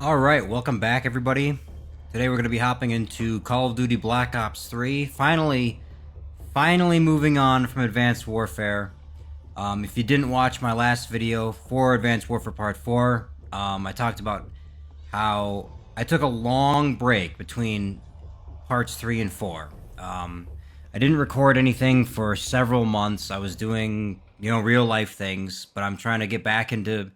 Alright, welcome back everybody. Today we're going to be hopping into Call of Duty Black Ops 3. Finally moving on from Advanced Warfare. If you didn't watch my last video for Advanced Warfare Part 4, I talked about how I took a long break between Parts 3 and 4. I didn't record anything for several months. I was doing, real life things, but I'm trying to get back into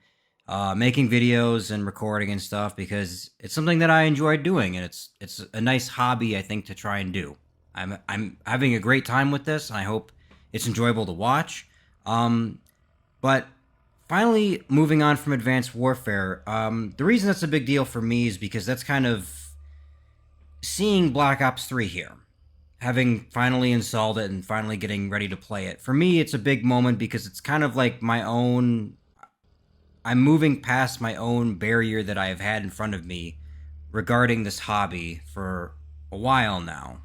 making videos and recording and stuff because it's something that I enjoy doing, and it's a nice hobby I think to try and do. I'm having a great time with this, and I hope it's enjoyable to watch. But finally, moving on from Advanced Warfare, the reason that's a big deal for me is because that's kind of seeing Black Ops 3 here. Having finally installed it and finally getting ready to play it. For me, it's a big moment because it's kind of like my own. I'm moving past my own barrier that I have had in front of me regarding this hobby for a while now.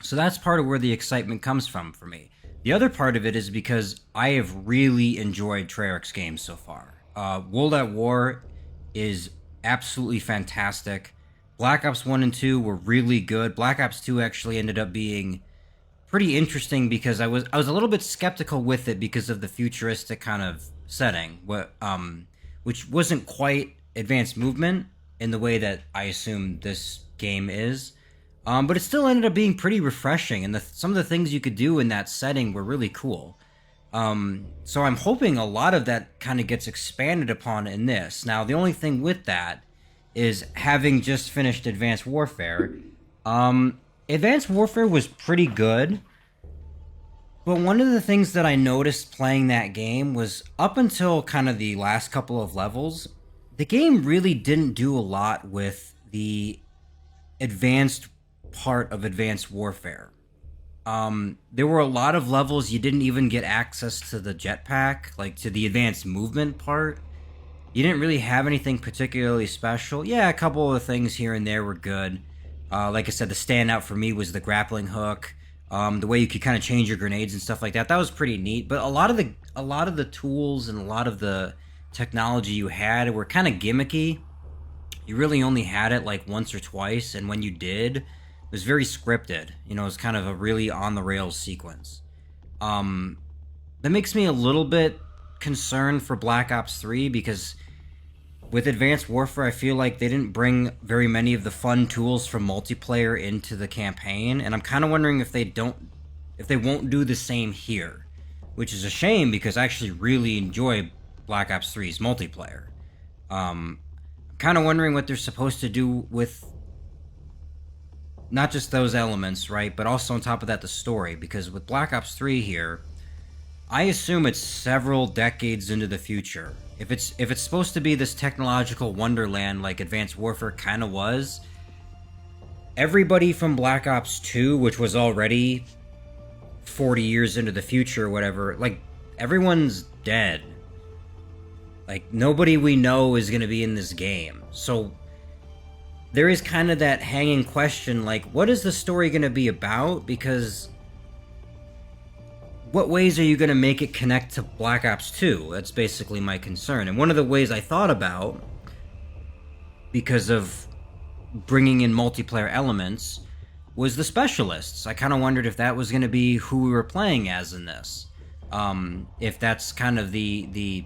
So that's part of where the excitement comes from for me. The other part of it is because I have really enjoyed Treyarch's games so far. World at War is absolutely fantastic. Black Ops 1 and 2 were really good. Black Ops 2 actually ended up being pretty interesting because I was a little bit skeptical with it because of the futuristic kind of setting, which wasn't quite advanced movement in the way that I assume this game is. But it still ended up being pretty refreshing, and some of the things you could do in that setting were really cool. So I'm hoping a lot of that kind of gets expanded upon in this. Now, the only thing with that is having just finished Advanced Warfare. Advanced Warfare was pretty good. But one of the things that I noticed playing that game was up until kind of the last couple of levels, the game really didn't do a lot with the advanced part of Advanced Warfare. There were a lot of levels you didn't even get access to the jetpack, like to the advanced movement part. You didn't really have anything particularly special. Yeah, a couple of things here and there were good. Like I said, the standout for me was the grappling hook. The way you could kind of change your grenades and stuff like that. That was pretty neat. But a lot of the tools and a lot of the technology you had were kind of gimmicky. You really only had it like once or twice, and when you did, it was very scripted. It was kind of a really on the rails sequence. That makes me a little bit concerned for Black Ops 3 because with Advanced Warfare, I feel like they didn't bring very many of the fun tools from multiplayer into the campaign, and I'm kind of wondering if they won't do the same here, which is a shame because I actually really enjoy Black Ops 3's multiplayer. I'm kind of wondering what they're supposed to do with not just those elements, right, but also on top of that the story, because with Black Ops 3 here, I assume it's several decades into the future. If it's supposed to be this technological wonderland like Advanced Warfare kind of was, everybody from Black Ops 2, which was already 40 years into the future or whatever, like, everyone's dead. Like, nobody we know is going to be in this game. So there is kind of that hanging question, like, what is the story going to be about? Because what ways are you going to make it connect to Black Ops 2? That's basically my concern. And one of the ways I thought about, because of bringing in multiplayer elements, was the specialists. I kind of wondered if that was going to be who we were playing as in this. If that's kind of the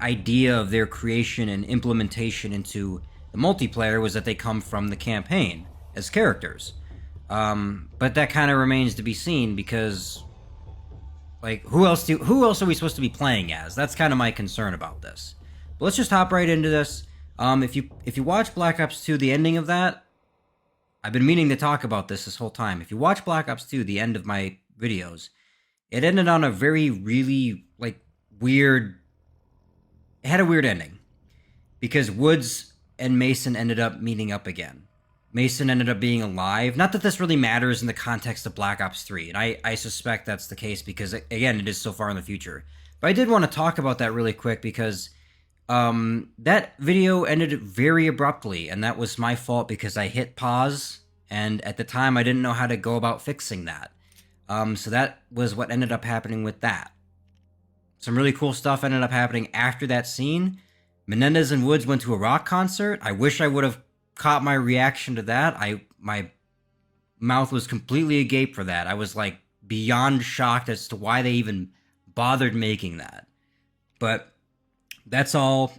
idea of their creation and implementation into the multiplayer was that they come from the campaign as characters. But that kind of remains to be seen because, like, who else are we supposed to be playing as? That's kind of my concern about this. But let's just hop right into this. If you watch Black Ops 2, the ending of that, I've been meaning to talk about this whole time. If you watch Black Ops 2, the end of my videos, it ended on a really, like, weird. It had a weird ending because Woods and Mason ended up meeting up again. Mason ended up being alive. Not that this really matters in the context of Black Ops 3, and I suspect that's the case because, again, it is so far in the future. But I did want to talk about that really quick because that video ended very abruptly, and that was my fault because I hit pause, and at the time I didn't know how to go about fixing that. So that was what ended up happening with that. Some really cool stuff ended up happening after that scene. Menendez and Woods went to a rock concert. I wish I would have caught my reaction to that. My mouth was completely agape for that. I was like beyond shocked as to why they even bothered making that. But that's all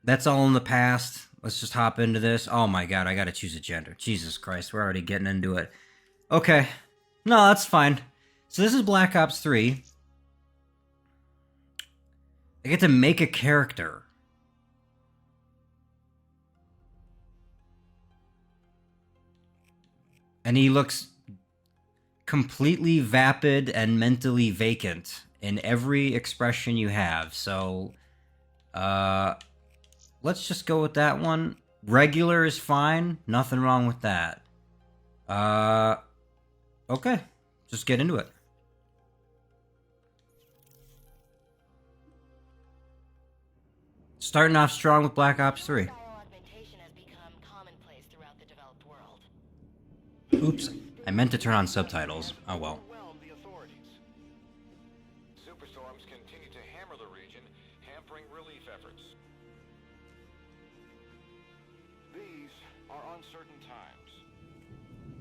in the past. Let's just hop into this. Oh my god, I gotta choose a gender. Jesus Christ, we're already getting into it. Okay. No, that's fine. So this is Black Ops 3. I get to make a character. And he looks completely vapid and mentally vacant in every expression you have. So, let's just go with that one. Regular is fine. Nothing wrong with that. Okay. Just get into it. Starting off strong with Black Ops 3. Oops, I meant to turn on subtitles. Oh well. Superstorms continue to hammer the region, hampering relief efforts. These are uncertain times.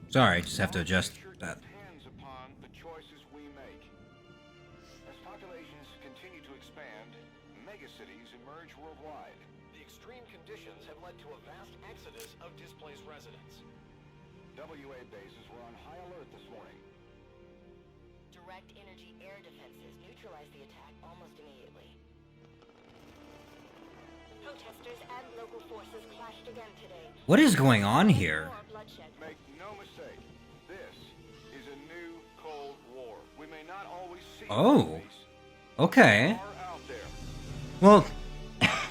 Sorry, just have to adjust that. Depends upon the choices we make. As populations continue to expand, megacities emerge worldwide. The extreme conditions have led to a vast exodus of displaced residents. WA bases were on high alert this morning. Direct energy air defenses neutralized the attack almost immediately. Protesters and local forces clashed again today. What is going on here? More bloodshed. Make no mistake, this is a new Cold War. We may not always see Oh. face, Okay. far out there. Well,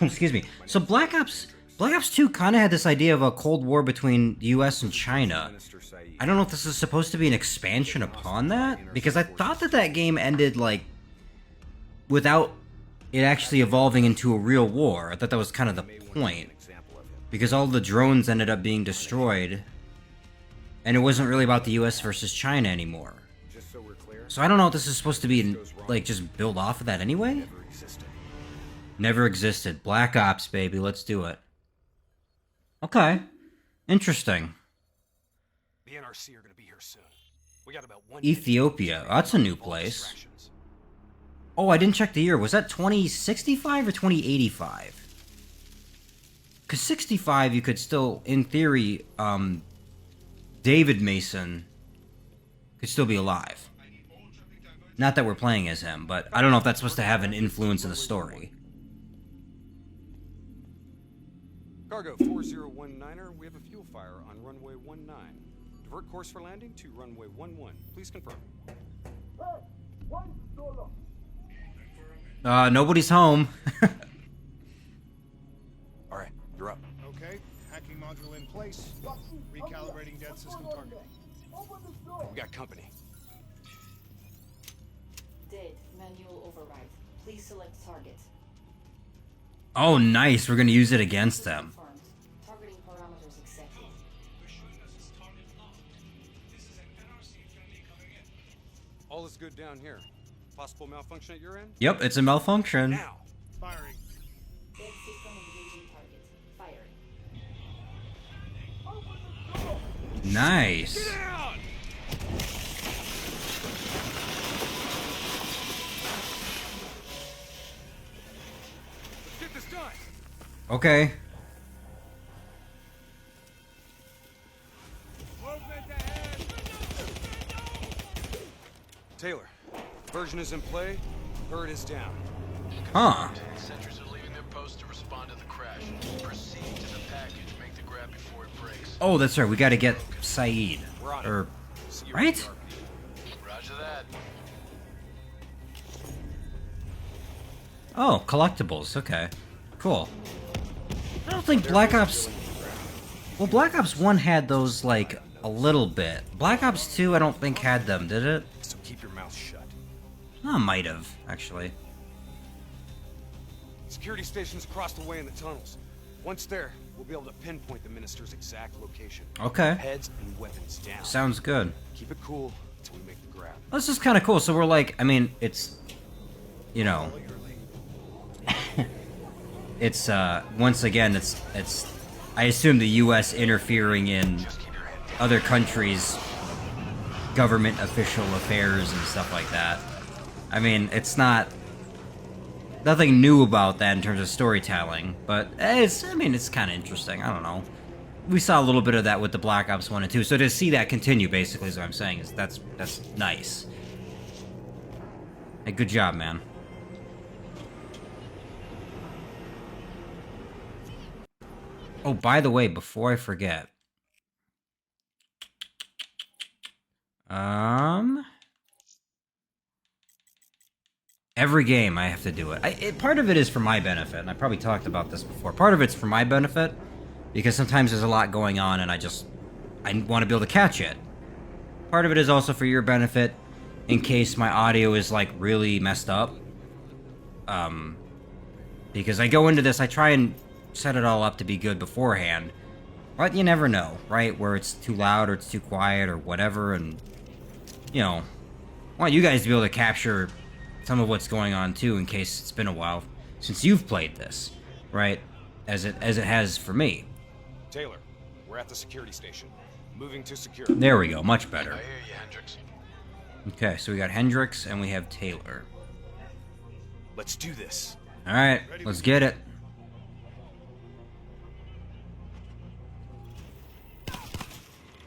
excuse me. So Black Ops 2 kind of had this idea of a Cold War between the US and China. I don't know if this is supposed to be an expansion upon that, because I thought that game ended, like, without it actually evolving into a real war. I thought that was kind of the point, because all the drones ended up being destroyed, and it wasn't really about the US versus China anymore. So I don't know if this is supposed to be, like, just build off of that anyway? Never existed. Black Ops, baby, let's do it. Okay. Interesting. The NRC are going to be here soon. We got about 1 Ethiopia. That's a new place. Oh, I didn't check the year. Was that 2065 or 2085? Because 65, you could still, in theory, David Mason could still be alive. Not that we're playing as him, but I don't know if that's supposed to have an influence in the story. Cargo 4019er, we have a fuel fire on runway 19. Divert course for landing to runway 11. Please confirm. Nobody's home. All right, you're up. Okay, hacking module in place. Recalibrating dead system targeting. We got company. Dead. Manual override. Please select target. Oh, nice. We're gonna use it against them. Confirmed. Targeting parameters accepted. All is good down here. Possible malfunction at your end? Yep, it's a malfunction. Now! Firing. Dead system engaging target. Firing. Nice. Down! Let's get this done! Okay. Taylor, version is in play. Bird is down. Huh. Sentries are leaving their post to respond to the crash. Proceed to the package. Make the grab before it breaks. Oh, that's right. We gotta get Saeed. We're on it. Or, See you right? at the Roger that. Oh, collectibles. Okay. Cool. I don't think Black Ops... Well, Black Ops 1 had those, like, a little bit. Black Ops 2, I don't think had them, did it? So keep your mouth shut. Oh, might have, actually. Security stations across the way in the tunnels. Once there, we'll be able to pinpoint the minister's exact location. Okay. Heads and weapons down. Sounds good. Keep it cool until we make the grab. This is kind of cool. So we're like, I mean, it's, you know, it's once again it's I assume the U.S. interfering in other countries' government official affairs and stuff like that. I mean, it's nothing new about that in terms of storytelling, but it's kind of interesting. I don't know. We saw a little bit of that with the Black Ops 1 and 2, so to see that continue, basically, is what I'm saying, is that's nice. Hey, good job, man. Oh, by the way, before I forget, every game I have to do it. Part of it is for my benefit, and I probably talked about this before. Part of it's for my benefit, because sometimes there's a lot going on, and I want to be able to catch it. Part of it is also for your benefit, in case my audio is, like, really messed up. Because I go into this, I try and set it all up to be good beforehand, but you never know, right? Where it's too loud or it's too quiet or whatever, and, you know, I want you guys to be able to capture some of what's going on too, in case it's been a while since you've played this, right? As it has for me. Taylor, we're at the security station. Moving to secure. There we go, much better. I hear you, Hendricks. Okay, so we got Hendricks and we have Taylor. Let's do this. All right, let's get it.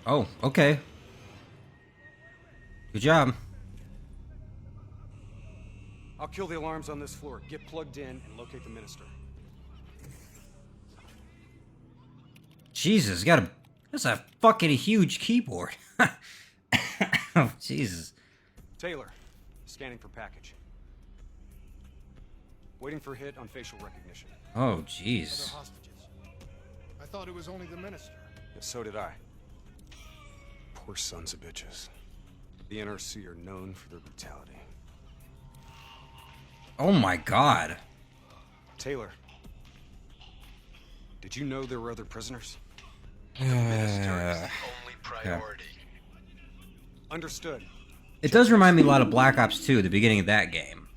Oh, okay. Good job. I'll kill the alarms on this floor. Get plugged in and locate the minister. Jesus, that's a fucking huge keyboard. Oh, Jesus. Taylor, scanning for package. Waiting for hit on facial recognition. Oh, Other jeez. hostages. I thought it was only the minister. Yeah, so did I. Poor sons of bitches. The NRC are known for their brutality. Oh my God. Taylor, did you know there were other prisoners? Only priority. Understood. It does remind me a lot of Black Ops 2, the beginning of that game,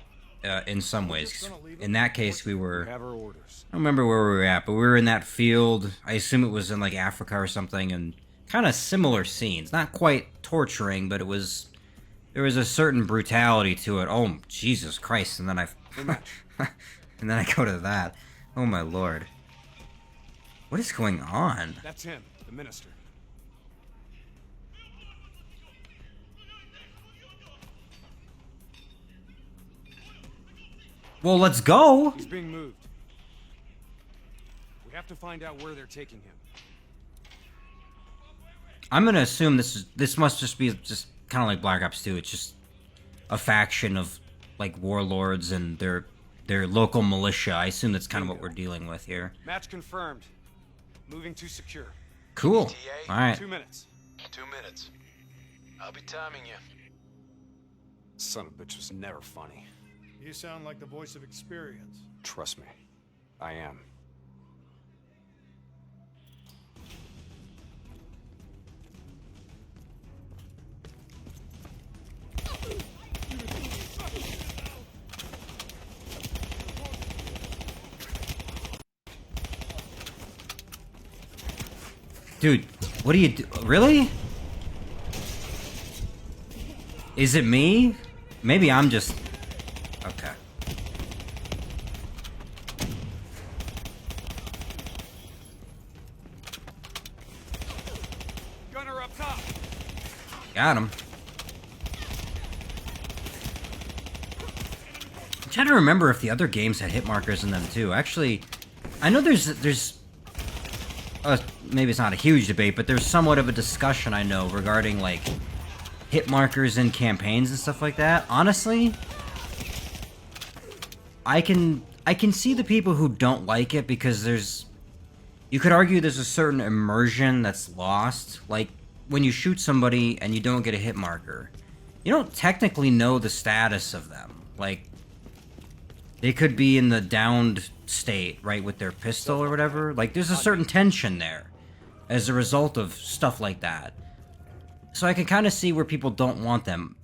in some ways. In that case, we were... We have our orders. I don't remember where we were at, but we were in that field. I assume it was in, like, Africa or something, and kind of similar scenes. Not quite torturing, but it was... There was a certain brutality to it. Oh, Jesus Christ, and then I... and then I go to that. Oh, my Lord. What is going on? That's him, the minister. Well, let's go! He's being moved. We have to find out where they're taking him. I'm gonna assume this must just be just kind of like Black Ops 2. It's just a faction of, like, warlords and their local militia. I assume that's kind of what we're dealing with here. Match confirmed. Moving to secure. Cool. Alright. 2 minutes. 2 minutes. I'll be timing you. Son of a bitch was never funny. You sound like the voice of experience. Trust me, I am. Dude, what do you do? Really? Is it me? Maybe I'm just... Okay. Gunner up top. Got him. I'm trying to remember if the other games had hit markers in them too. Actually, I know there's maybe it's not a huge debate, but there's somewhat of a discussion I know regarding, like, hit markers in campaigns and stuff like that. Honestly, I can see the people who don't like it because you could argue there's a certain immersion that's lost. Like, when you shoot somebody and you don't get a hit marker, you don't technically know the status of them. Like, they could be in the downed state, right, with their pistol or whatever. Like, there's a certain tension there as a result of stuff like that. So I can kind of see where people don't want them.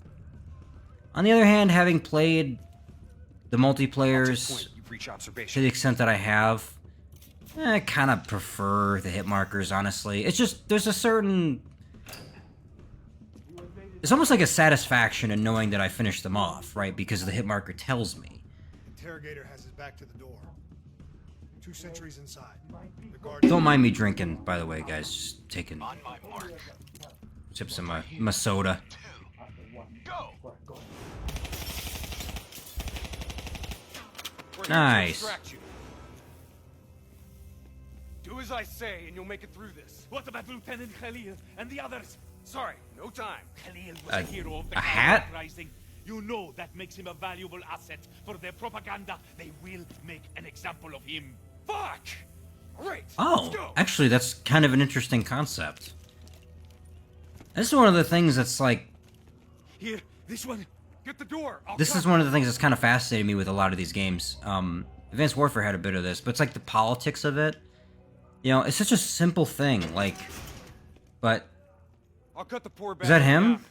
On the other hand, having played the multiplayers breach to observation. the extent that I have, I kind of prefer the hit markers, honestly. It's just, there's a certain... It's almost like a satisfaction in knowing that I finished them off, right? Because the hit marker tells me. Interrogator has his back to the door. 2 sentries inside. The guard. Don't mind me drinking, by the way, guys. Just taking sips of my soda. Go! We're here to Nice. distract you. Do as I say, and you'll make it through this. What about Lieutenant Khalil and the others? Sorry, no time. Khalil was a hero of the a hat? uprising. You know that makes him a valuable asset for their propaganda. They will make an example of him. Fuck! Great. Let's Oh, go. actually, that's kind of an interesting concept. This is one of the things that's like... Here, this one. Get the door. I'll This is cover. one of the things that's kind of fascinated me with a lot of these games. Advanced Warfare had a bit of this, but it's like the politics of it. You know, it's such a simple thing, like... But... I'll cut the poor Is that bastard him? down.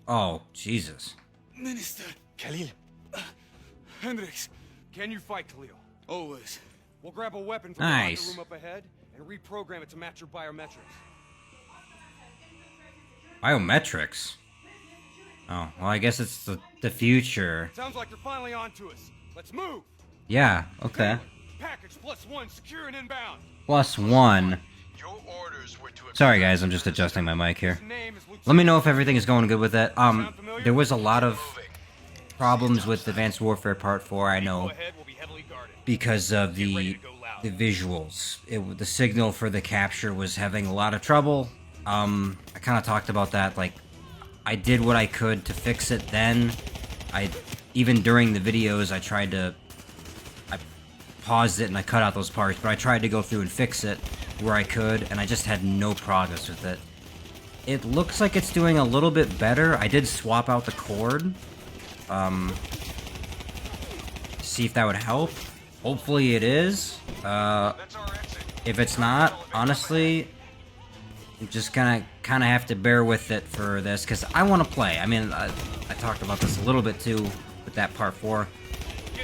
Oh, Jesus. Minister. Khalil. Hendricks. Can you fight, Khalil? Always. We'll grab a weapon from Nice. the locker room up ahead and reprogram it to match your biometrics. Biometrics? Oh, well, I guess it's the future. Sounds like you're finally on to us. Let's move. Yeah, okay. Package +1, secure and inbound. +1. Your orders were to Sorry, guys, I'm just adjusting my mic here. His name is Lieutenant. Let me know if everything is going good with it. There was a lot of problems with Advanced Warfare Part 4, I Go know, ahead, we'll be heavily guarded. because of Get ready the to go loud. visuals. The signal for the capture was having a lot of trouble. I kind of talked about that, like, I did what I could to fix it then. Even during the videos, I paused it and I cut out those parts, but I tried to go through and fix it where I could, and I just had no progress with it. It looks like it's doing a little bit better. I did swap out the cord. See if that would help. Hopefully it is. That's our exit. If it's not, honestly, I'm just gonna kind of have to bear with it for this, because I want to play. I mean, I talked about this a little bit too with that Part 4.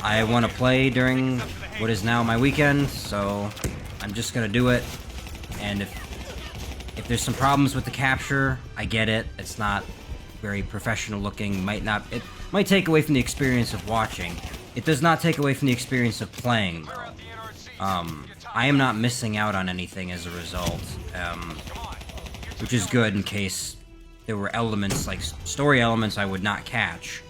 I want to play during what is now my weekend, so I'm just gonna do it. And if there's some problems with the capture, I get it. It's not very professional looking. It might take away from the experience of watching. It does not take away from the experience of playing, though. I am not missing out on anything as a result, which is good in case there were elements, like story elements I would not catch,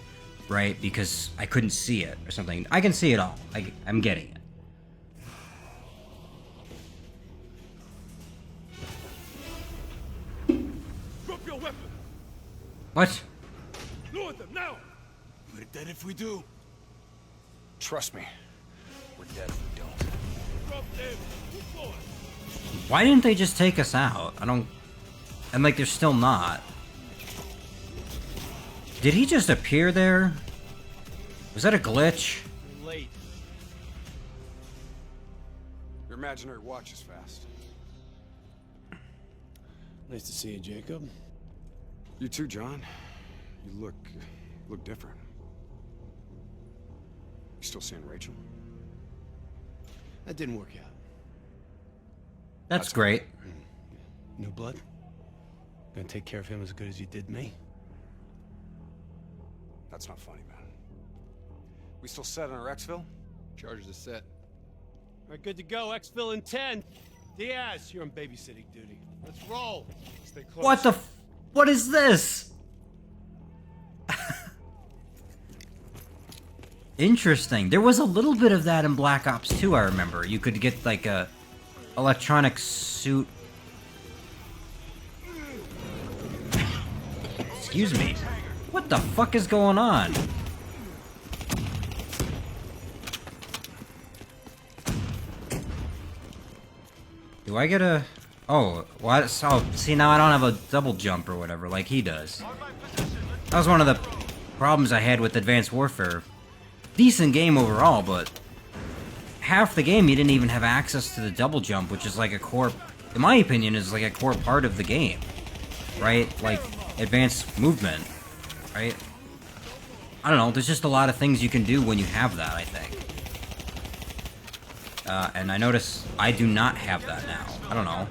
right? Because I couldn't see it or something. I can see it all. I'm getting it. Drop your weapon. What? Lower them now. We're dead if we do. Trust me, we're dead if we don't. Drop them. Move forward. Why didn't they just take us out? I don't... And, like, they're still not. Did he just appear there? Was that a glitch? Late. Your imaginary watch is fast. Nice to see you, Jacob. You too, John. You look different. You still seeing Rachel? That didn't work out. That's great. New blood? Gonna take care of him as good as you did me? That's not funny, man. We still set on our exfil? Charges are set. All right, good to go. Exfil in 10. Diaz, you're on babysitting duty. Let's roll. Stay close. What the what is this? Interesting. There was a little bit of that in Black Ops 2, I remember. You could get, like, a electronic suit. Excuse me. What the fuck is going on? Do I get a... Oh, what? Oh, see, now I don't have a double jump or whatever, like he does. That was one of the problems I had with Advanced Warfare. Decent game overall, but half the game you didn't even have access to the double jump, which is like a core, in my opinion, is like a core part of the game, right? Like advanced movement. right? I don't know, there's just a lot of things you can do when you have that, I think. And I notice I do not have that now. I don't know.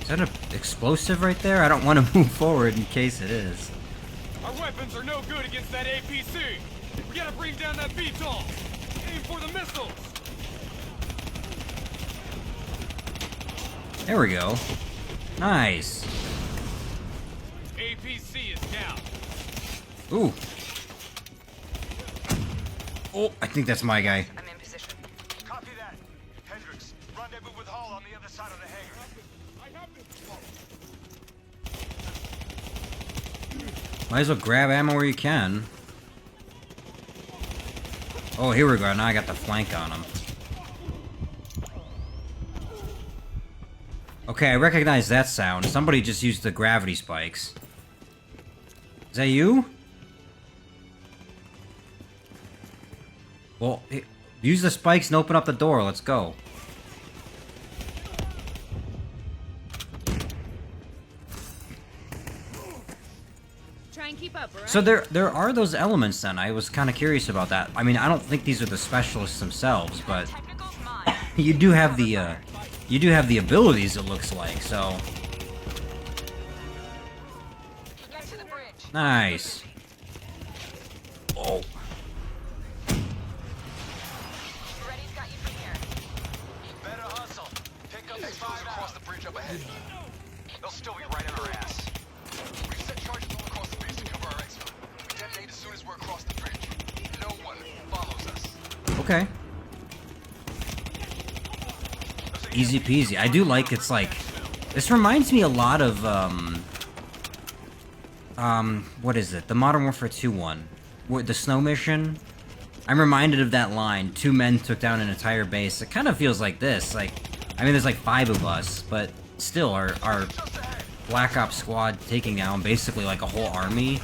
Is that an explosive right there? I don't want to move forward in case it is. Our weapons are no good against that APC. We gotta bring down that VTOL. Aim for the missiles. There we go. Nice. APC is down. Ooh. Oh, I think that's my guy. I'm in position. Copy that. Hendricks, rendezvous with Hall on the other side of the hangar. Might as well grab ammo where you can. Oh, here we go. Now I got the flank on him. Okay, I recognize that sound. Somebody just used the gravity spikes. Is that you? Well, use the spikes and open up the door. Let's go. Try and keep up, alright? So there are those elements then. I was kind of curious about that. I mean, I don't think these are the specialists themselves, but you do have the abilities, it looks like. So Get to the bridge. nice. Oh. Ready's got you from here. Better hustle. Pick up the explosive across the bridge up ahead. They'll still be right in our ass. We've set charges all across the base to cover our exfil. We detonate as soon as we're across the bridge. No one follows us. Okay. Easy peasy. I do like it's like this reminds me a lot of what is it? The Modern Warfare 2 one. The snow mission. I'm reminded of that line, 2 men took down an entire base. It kind of feels like this. Like, I mean, there's like 5 of us, but still, our Black Ops squad taking down basically like a whole army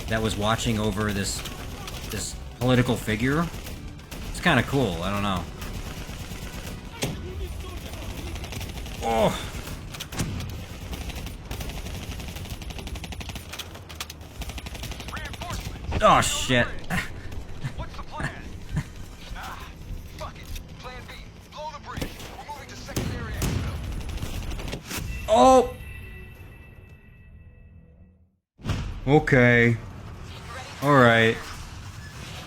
that was watching over this political figure. It's kind of cool. I don't know. Oh. Oh shit. What's the plan? Fuck it. Plan B. Blow the bridge. We're moving to secondary exfil. Oh. Okay. All right.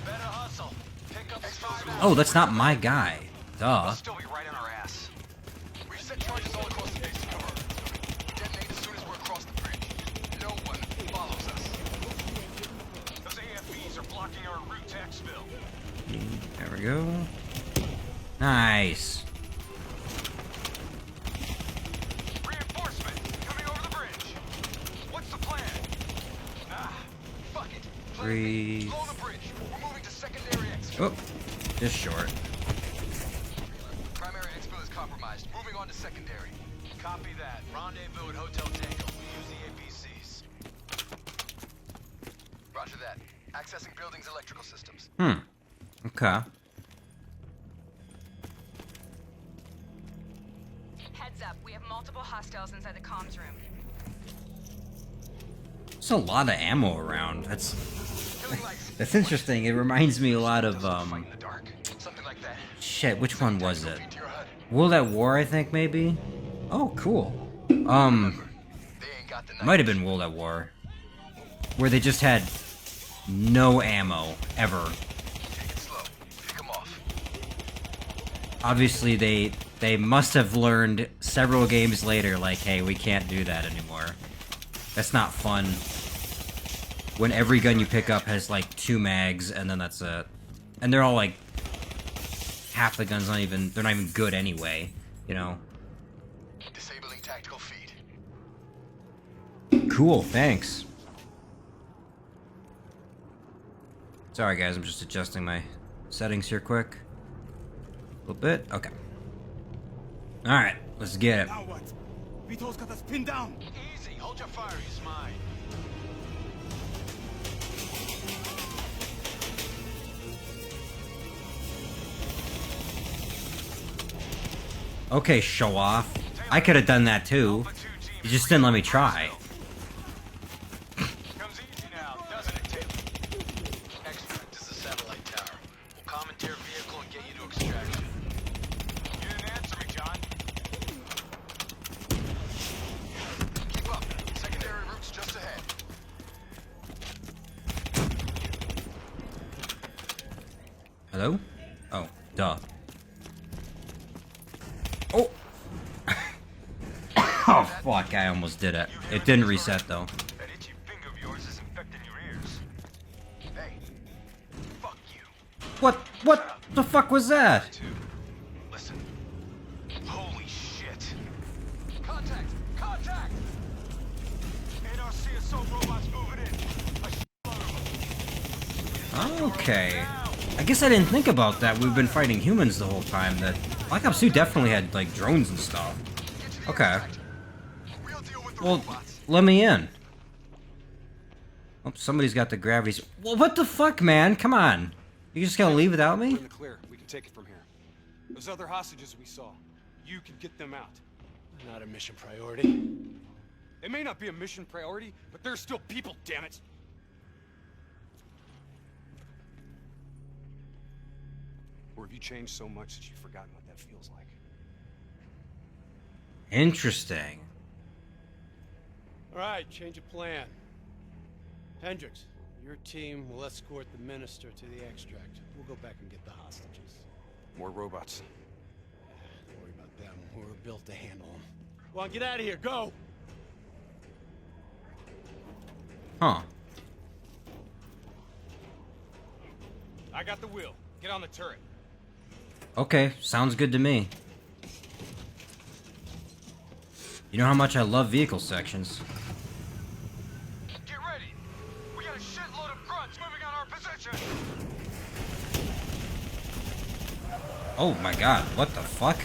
Better hustle. Pick up explosive. Oh, that's not my guy. Duh. Still be right in our ass. We've set charges all across the base to cover. Detonate as soon as we're across the bridge. No one follows us. Those AFVs are blocking our route to exfil. There we go. Nice. Reinforcement coming over the bridge. What's the plan? Fuck it. Plan B. Breathe. Blow the bridge. We're moving to secondary exfil. Oh, just short. Primary exfil is compromised. Moving on to secondary. Copy that. Rendezvous at Hotel Tango. We use the APCs. Roger that. Accessing building's electrical systems. Okay. Heads up, we have multiple hostiles inside the comms room. There's a lot of ammo around. That's interesting. It reminds me a lot of Fight in the dark. Something like that. shit. Which one was it? Feet to your HUD. World at War, I think maybe. Oh, cool. They ain't got the Might have been World at War, where they just had no ammo ever. Take it slow. Pick 'em off. Obviously, they must have learned several games later, like, hey, we can't do that anymore. That's not fun. When every gun you pick up has like 2 mags, and then that's it. And they're all like half the guns they're not even good anyway, you know. Disabling tactical feed. Cool, thanks. Sorry guys, I'm just adjusting my settings here quick. A little bit, okay. Alright, let's get it. Now what? Vito's got us pinned down. Easy. Hold your fire. He's mine. Okay, show off. I could have done that too. Alpha 2 team You just didn't let me try. Comes easy now, doesn't it, Taylor? Extract is the satellite tower. We'll commandeer a vehicle and get you to extraction. You didn't answer me, John. Keep up. Secondary route's just ahead. Hello? Oh, duh. Oh! Oh, fuck, I almost did it. It didn't reset, though. That itchy finger of yours is infecting your ears. Hey, fuck you. What the fuck was that? Two. Listen. Holy shit. Contact! Contact! NRC assault robots moving in. A shitload of them. Okay. I guess I didn't think about that. We've been fighting humans the whole time. That Black Ops 2 definitely had, like, drones and stuff. Okay. We'll deal with the Well, robots. let me in. Oh, somebody's got the gravities. Well, what the fuck, man? Come on. You just gonna leave without We're me? in the clear. We can take it from here. Those other hostages we saw, you can get them out. Not a mission priority. They may not be a mission priority, but they're still people, damn it. Or have you changed so much that you've forgotten what that feels like? Interesting. All right, change of plan. Hendricks, your team will escort the minister to the extract. We'll go back and get the hostages. More robots. Don't worry about them. We're built to handle them. Go on, get out of here. Go! Huh. I got the wheel. Get on the turret. Okay, sounds good to me. You know how much I love vehicle sections. Get ready. We got a shitload of grunts moving on our position. Oh my god, what the fuck?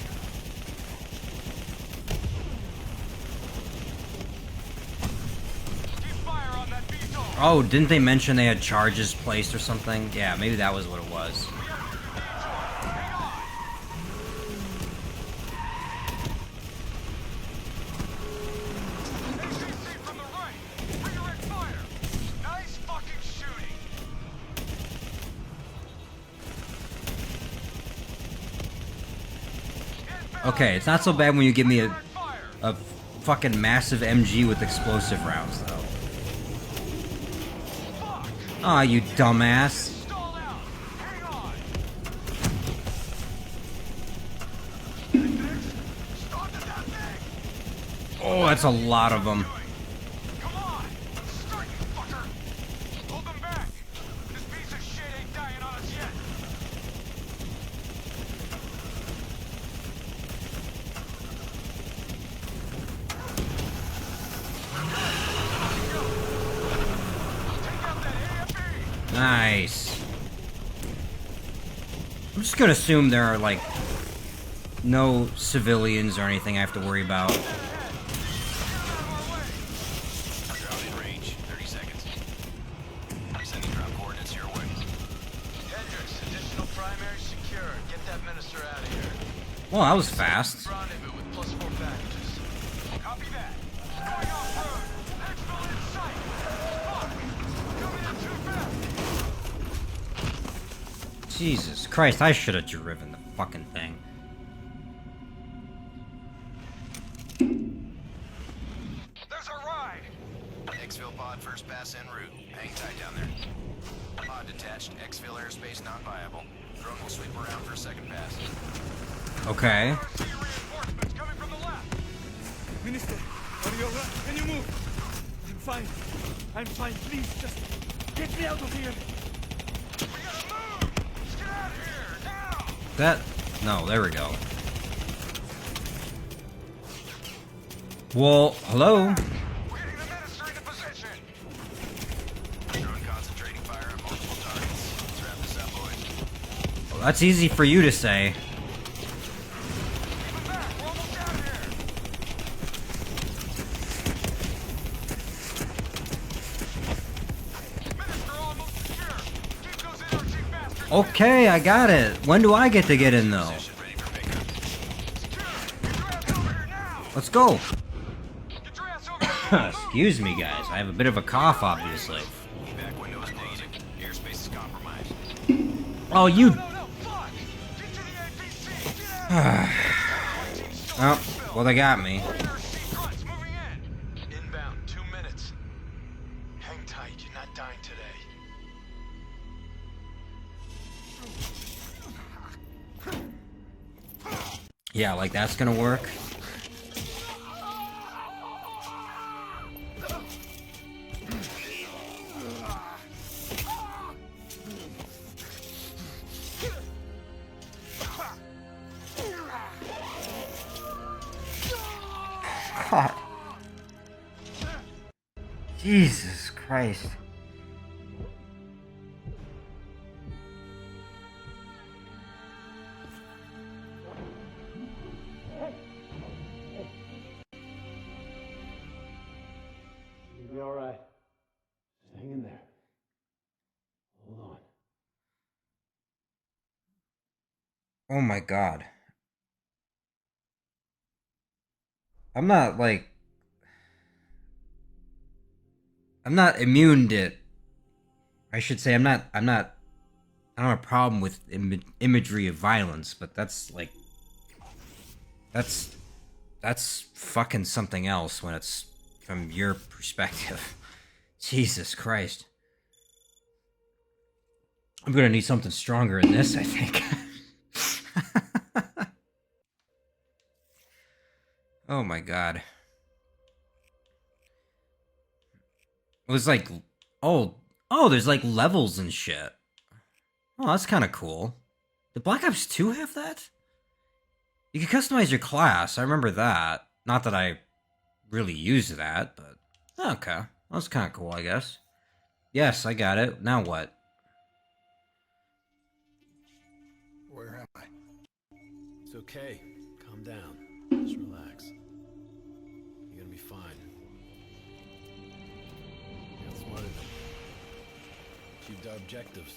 Keep fire on that VTOL. Oh, didn't they mention they had charges placed or something? Yeah, maybe that was what it was. ACC from the right. Redirect fire. Nice fucking shooting. Okay, it's not so bad when you give me Redirect fire. a fucking massive MG with explosive rounds, though. Fuck. Aw, you dumbass. Stall out. Hang on. Started that thing. Oh, that's a lot of them. Come on. Strike, fucker. Hold them back. This piece of shit ain't dying on us yet. Take out that AFE. Nice. I'm just gonna assume there are, like, no civilians or anything I have to worry about. Ground in range. 30 seconds. Sending drop coordinates your way. Hendricks, additional primary secure. Get that minister out of here. Well, that was fast. Rendezvous with +4 packages. Copy that. Going off-road. Exfil in sight. Fuck. Coming in too fast. Jesus Christ, I should have driven the fucking thing. There's a ride. Exfil pod first pass en route. Hang tight down there. Pod detached. Exfil airspace not viable. Drone will sweep around for a second pass. Okay. RC reinforcements coming from the left. Minister, are you alright? Can you move? I'm fine. I'm fine. Please, just get me out of here. We gotta move. Let's get out of here now. That... No, there we go. Well, hello? We're getting the minister into position. Drone concentrating fire on multiple targets. Let's wrap this up, boys. Well, that's easy for you to say. Keep him back. We're almost out of here. Minister almost secure. Keep those NRC bastards. Okay, I got it. When do I get to get in, though? Position ready for pickup. Secure. Get your ass over here now. Let's go. Get your Excuse me, guys. I have a bit of a cough, obviously. Back window is closing. Airspace is compromised. Oh, you. Fuck! Get to the APC! Oh, well, they got me. Moving in. Inbound, 2 minutes. Hang tight, you're not dying today. Yeah, like that's gonna work. God. Jesus Christ. You'll be alright. Just hang in there. Hold on. Oh my God. I'm not like. I'm not immune to. I should say I'm not. I don't have a problem with imagery of violence, but that's like. That's fucking something else when it's from your perspective. Jesus Christ. I'm gonna need something stronger in this, I think. Oh my God. It was like, oh, there's like levels and shit. Oh, that's kind of cool. Did Black Ops 2 have that? You can customize your class. I remember that. Not that I really used that, but okay. That's kind of cool, I guess. Yes, I got it. Now what? Where am I? It's okay. Calm down. Just relax. You're gonna be fine. You got smarter than achieved our objectives.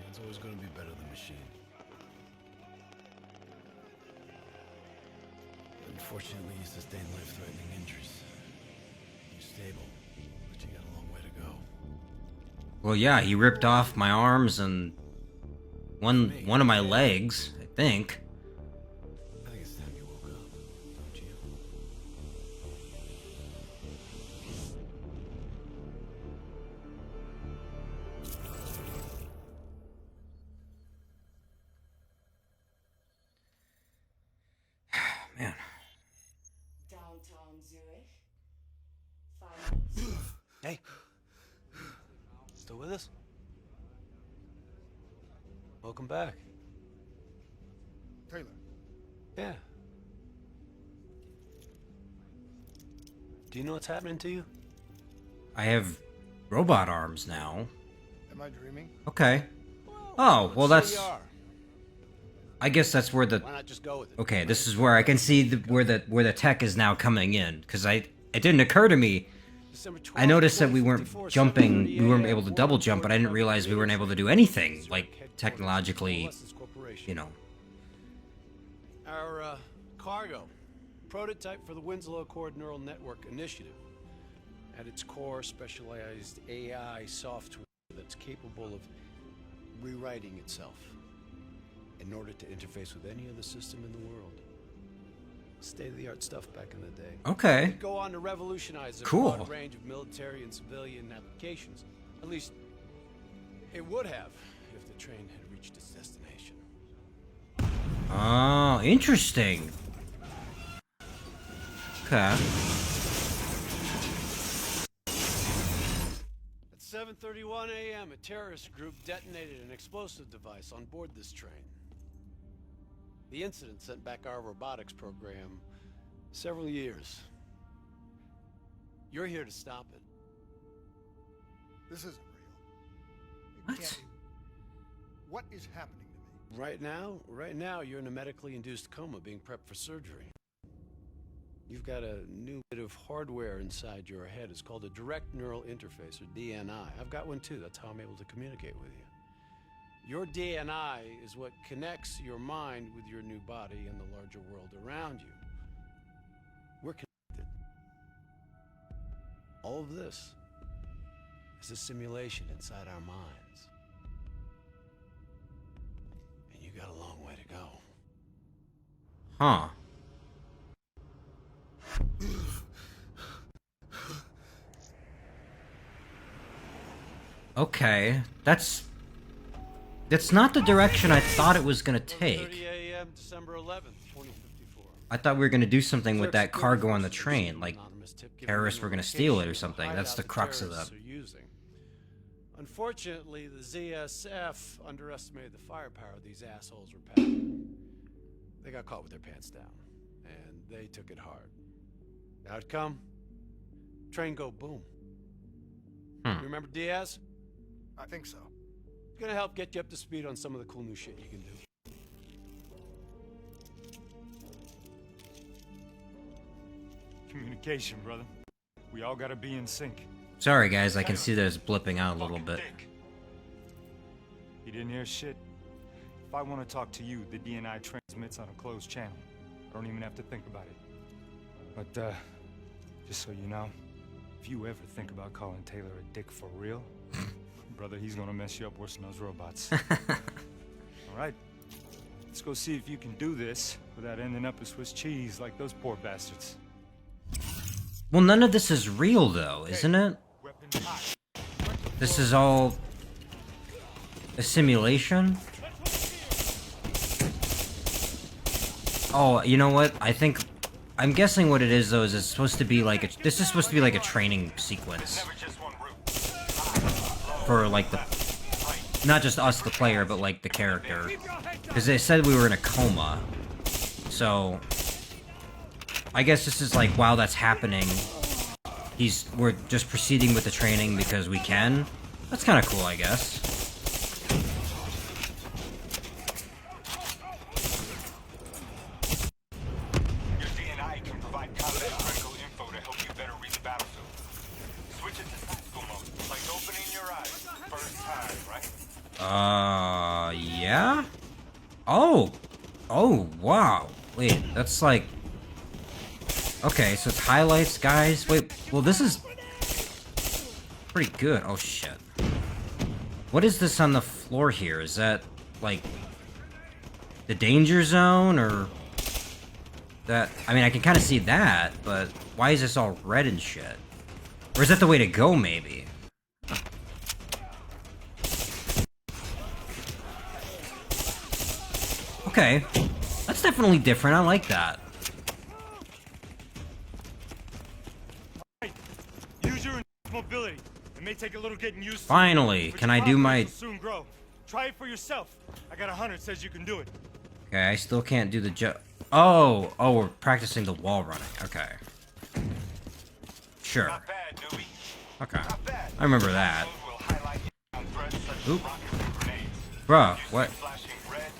Man's always gonna be better than machine. Unfortunately, you sustained life-threatening injuries. You're stable, but you got a long way to go. Well, yeah, he ripped off my arms and one of my legs, I think. I think it's time you woke up, don't you? Man. Downtown Zurich. 5 minutes. Hey. Still with us? Welcome back. Taylor, Yeah. Do you know what's happening to you? I have robot arms now. am I dreaming? Okay. Oh, well Let's say that's. you are. I guess that's where the. Why not just go with it? Okay, this is where I can see where the tech is now coming in, because it didn't occur to me. I noticed that we weren't jumping, we weren't able to double jump, but I didn't realize we weren't able to do anything, like, technologically, you know. Our cargo, prototype for the Winslow Accord Neural Network Initiative. At its core, specialized AI software that's capable of rewriting itself in order to interface with any other system in the world. State-of-the-art stuff back in the day. Okay. It'd go on to revolutionize a Cool. broad range of military and civilian applications. At least, it would have if the train had reached its destination. Oh, interesting. Okay. At 7:31 a.m., a terrorist group detonated an explosive device on board this train. The incident sent back our robotics program several years. You're here to stop it. This isn't real. It What? can't be. What is happening to me? Right now, you're in a medically induced coma being prepped for surgery. You've got a new bit of hardware inside your head. It's called a direct neural interface, or DNI. I've got one too. That's how I'm able to communicate with you. Your DNI is what connects your mind with your new body and the larger world around you. We're connected. All of this is a simulation inside our minds. And you got a long way to go. Huh. Okay, that's not the direction I thought it was gonna 30 take. a.m. December 11th, 2054. I thought we were gonna do something with that cargo on the train, like terrorists were gonna steal it or something. That's the crux of the... Unfortunately, the ZSF underestimated the firepower these assholes were packing. They got caught with their pants down, and they took it hard. Outcome? Train go boom. You remember Diaz? I think so. It's gonna help get you up to speed on some of the cool new shit you can do. Communication, brother. We all gotta be in sync. Sorry guys, I can see that it's blipping out a little bit. You didn't hear shit? If I want to talk to you, the DNI transmits on a closed channel. I don't even have to think about it. But, just so you know, if you ever think about calling Taylor a dick for real, brother, he's gonna mess you up worse than those robots. Alright, let's go see if you can do this without ending up as Swiss cheese like those poor bastards. Well, none of this is real though, isn't it? This is all a simulation? Oh, you know what? I'm guessing what it is though is it's supposed to be like this is supposed to be like a training sequence for like the, not just us the player, but like the character, because they said we were in a coma. So I guess this is like while that's happening, we're just proceeding with the training because we can. That's kind of cool, I guess. Your DNI can provide combat critical info to help you better read the battlefield. Switch it to tactical mode, like opening your eyes first time, right? Yeah? Oh, wow. Wait, that's like... Okay, so it's highlights, guys. Wait, well, this is pretty good. Oh, shit. What is this on the floor here? Is that, like, the danger zone, or... that... I mean, I can kind of see that, but why is this all red and shit? Or is that the way to go, maybe? Okay. That's definitely different. I like that. Use your mobility. It may take a little getting used to. Finally, but can your I do my... confidence will soon grow. Try it for yourself. I got a hunter that says you can do it. Okay, I still can't do the Oh, we're practicing the wall running. Okay. Sure. Not bad, newbie. Okay. Not bad. I remember that. Will highlight you on threats such as Oop. rockets and grenades. Bruh, You see what? flashing red? Move.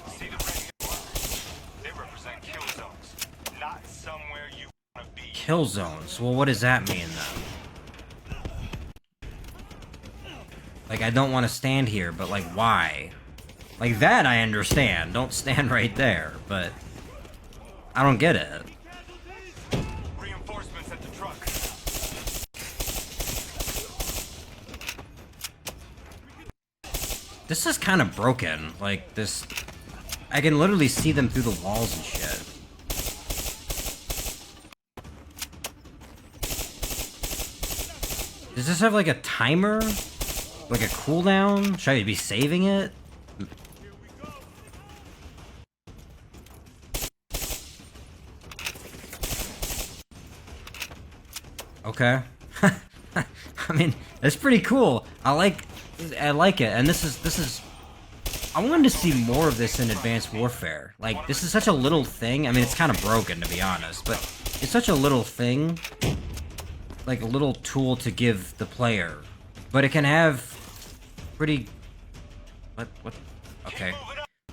See the red markers? They represent kill zones, not somewhere you want to be. Kill zones. Well, what does that mean, then? Like, I don't want to stand here, but, like, why? Like, that I understand. Don't stand right there, but... I don't get it. Reinforcements at the truck. This is kind of broken. Like, this... I can literally see them through the walls and shit. Does this have, like, a timer? Like a cooldown? Should I be saving it? Okay. I mean, that's pretty cool. I like it, and this is. I wanted to see more of this in Advanced Warfare. Like, this is such a little thing. I mean, it's kind of broken, to be honest, but it's such a little thing. Like, a little tool to give the player. But it can have pretty... What? Okay.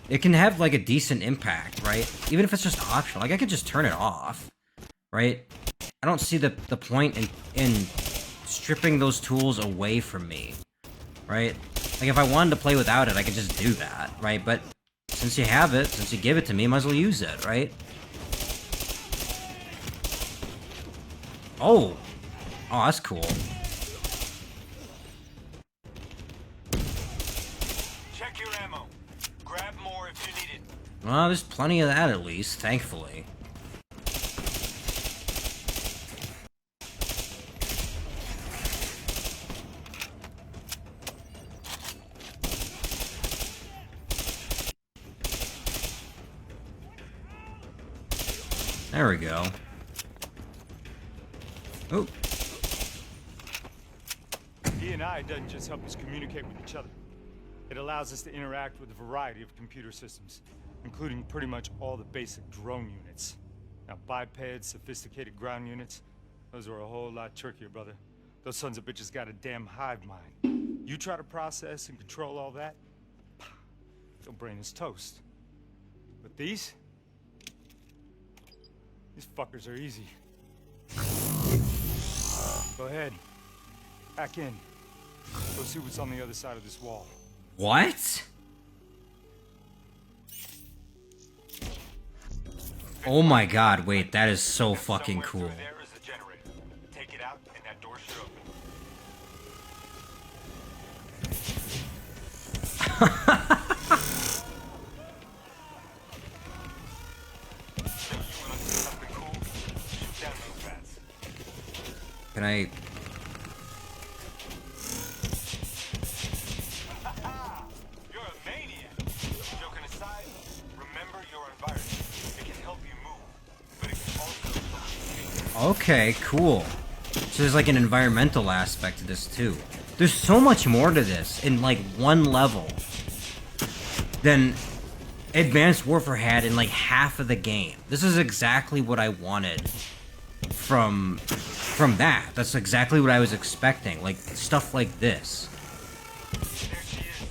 it can have like a decent impact, right? Even if it's just optional. Like I could just turn it off, right? I don't see the point in stripping those tools away from me, right? Like if I wanted to play without it, I could just do that, right? But since you have it, since you give it to me, might as well use it, right? Oh, that's cool. Check your ammo. Grab more if you need it. Well, there's plenty of that at least, thankfully. There we go. Oh. DNI doesn't just help us communicate with each other. It allows us to interact with a variety of computer systems, including pretty much all the basic drone units. Now, bipeds, sophisticated ground units, those are a whole lot trickier, brother. Those sons of bitches got a damn hive mind. You try to process and control all that, your brain is toast. But these fuckers are easy. Go ahead. Back in. Go see what's on the other side of this wall. What? Oh my god, wait, that is so fucking cool. There is a generator. Take it out and that door should open. Can I... You're a maniac. Joking aside, remember your environment. It can help you move, but it can also... Okay, cool. So there's like an environmental aspect to this too. There's so much more to this in like one level than Advanced Warfare had in like half of the game. This is exactly what I wanted from that. That's exactly what I was expecting. Like stuff like this. There she is.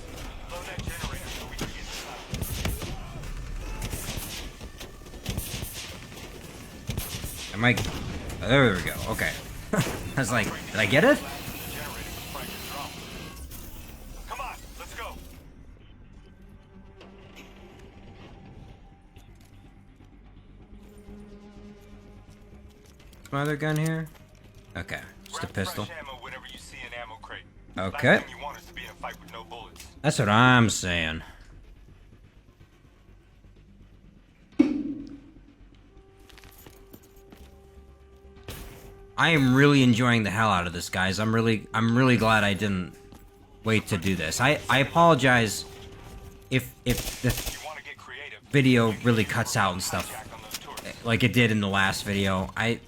Blow that generator so we can get inside. Am I... oh, there we go. Okay. I was like, did I get it? Come on, let's go. My other gun here? Okay, just a Grab pistol. fresh ammo whenever you see an ammo crate. Okay. Last thing you want is to be in a fight with no bullets. That's what I'm saying. I am really enjoying the hell out of this, guys. I'm really glad I didn't wait to do this. I apologize if the You want to get creative? video really cuts out and stuff Jack on those tourists. like it did in the last video. I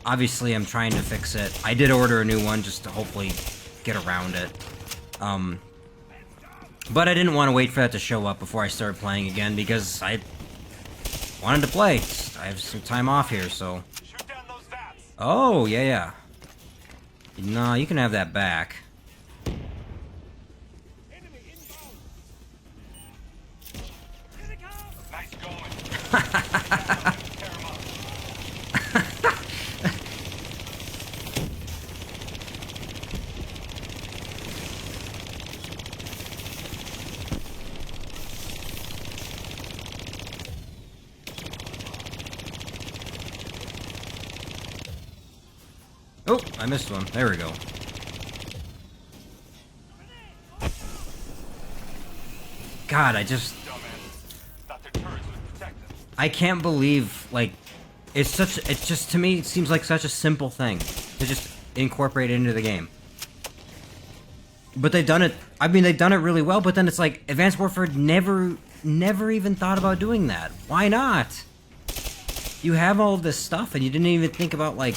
obviously am trying to fix it. I did order a new one just to hopefully get around it. But I didn't want to wait for that to show up before I started playing again because I wanted to play. I have some time off here, so. Shoot down those vats. Oh, yeah. No, you can have that back. Nice going. Tear 'em up. Oh, I missed one. There we go. God, I just... Thought their turrets would protect them. I can't believe, like, it's just, to me, it seems like such a simple thing to just incorporate it into the game. But they've done it, I mean, they've done it really well, but then it's like, Advanced Warfare never even thought about doing that. Why not? You have all of this stuff, and you didn't even think about, like,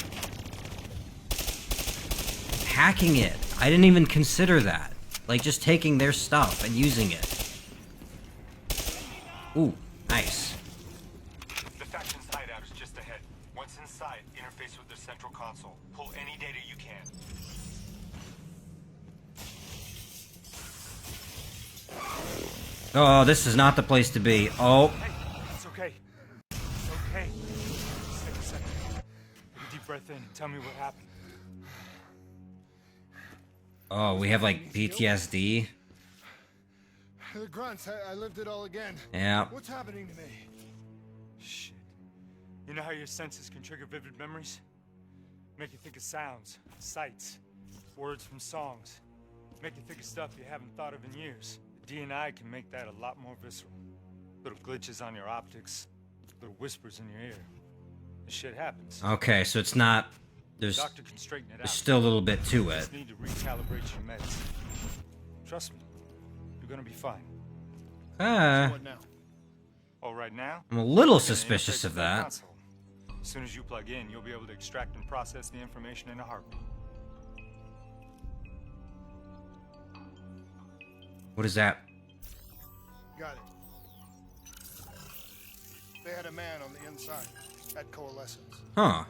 hacking it. I didn't even consider that. Like, just taking their stuff and using it. Ooh, nice. The faction's hideout is just ahead. Once inside, interface with their central console. Pull any data you can. Oh, this is not the place to be. Oh, Hey, it's okay. It's okay. Just take a second. Take a deep breath in and tell me what happened. oh, we have like PTSD. The grunts, I lived it all again. Yeah. What's happening to me? Shit. You know how your senses can trigger vivid memories? Make you think of sounds, sights, words from songs. Make you think of stuff you haven't thought of in years. The DNI can make that a lot more visceral. Little glitches on your optics, little whispers in your ear. This shit happens. Okay, so it's not. There's Doctor can straighten it out. still a little bit to You it. just need to recalibrate your meds. Trust me, you're gonna be fine. What now? Oh, right now? I'm a little You're gonna suspicious interface of with that. console. As soon as you plug in, you'll be able to extract and process the information in a heartbeat. What is that? Got it. They had a man on the inside at Coalescence. Huh.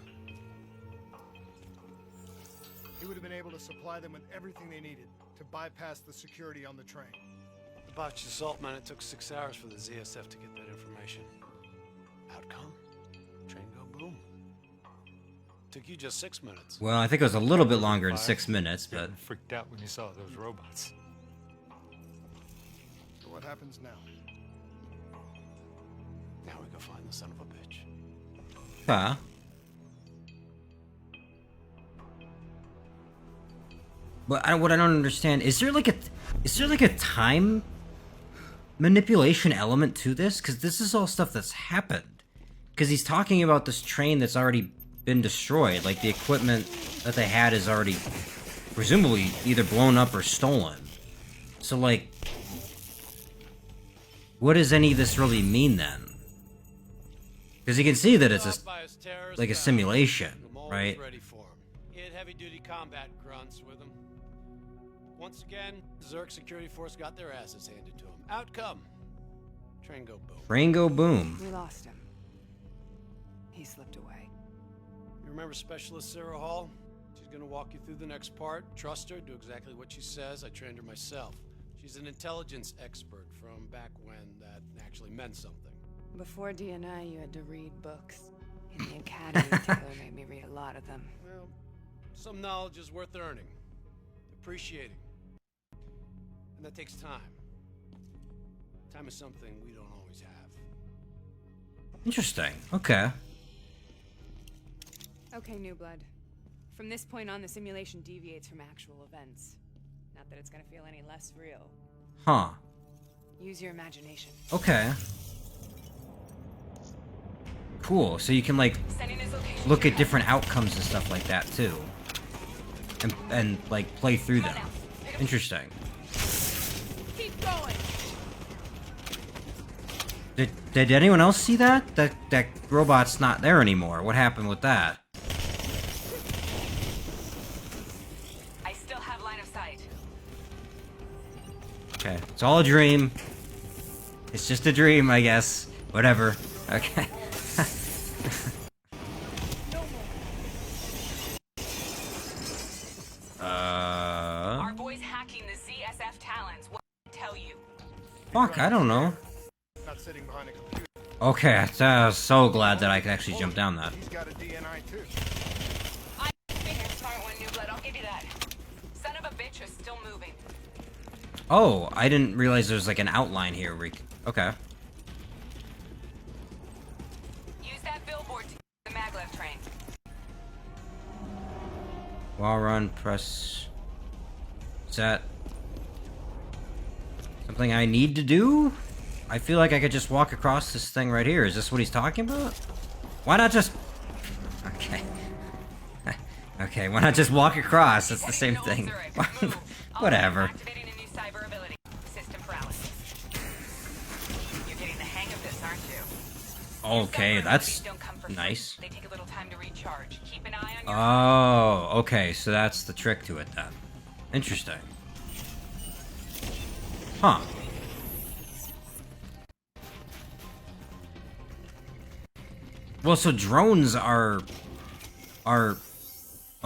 He would have been able to supply them with everything they needed to bypass the security on the train. The botched assault, man, it took 6 hours for the ZSF to get that information. Outcome? Train go boom. Took you just 6 minutes. Well, I think it was a little bit longer than 6 minutes, but Getting freaked out when you saw those robots. So what happens now? Now we go find the son of a bitch. huh? But what I don't understand is there like a time manipulation element to this? Because this is all stuff that's happened. Because he's talking about this train that's already been destroyed. Like the equipment that they had is already presumably either blown up or stolen. So like, what does any of this really mean then? Because you can see that it's like a simulation, right? Ready for him. He had heavy-duty combat grunts with him. Once again, Zerg security force got their asses handed to him. Outcome: train go boom. Train go boom. We lost him. He slipped away. You remember Specialist Sarah Hall? She's gonna walk you through the next part. Trust her, do exactly what she says. I trained her myself. She's an intelligence expert from back when that actually meant something. Before DNI, you had to read books. In the academy, Taylor made me read a lot of them. Well, some knowledge is worth earning, appreciating. And that takes time. Time is something we don't always have. Interesting. Okay. Okay, New Blood. From this point on, the simulation deviates from actual events. Not that it's gonna feel any less real. Huh. Use your imagination. Okay. Cool. So you can like look at different outcomes and stuff like that too, and like play through them. Interesting. Keep going. Did anyone else see that? That robot's not there anymore. What happened with that? I still have line of sight. Okay, it's all a dream. It's just a dream, I guess. Whatever. Okay. Our boys hacking the ZSF Talons. What did I tell you? Fuck, I don't know. Not sitting behind a computer. Okay, I was so glad that I could actually jump down that. He's got a DNI too. I think you're smart one, New Blood. I'll give you that. Son of a bitch is still moving. Oh, I didn't realize there's like an outline here. Okay. Use that billboard to the maglev train. While run, press. Is that something I need to do? I feel like I could just walk across this thing right here. Is this what he's talking about? Why not just... Okay. Okay, why not just walk across? That's the same thing. Whatever. Activating a new cyber ability. System paralysis. You're getting the hang of this, aren't you? Okay, Cyber that's abilities don't come for free. nice. They take a little time to recharge. Keep an eye on your Oh, okay, so that's the trick to it then. Interesting. Huh. Well, so drones are a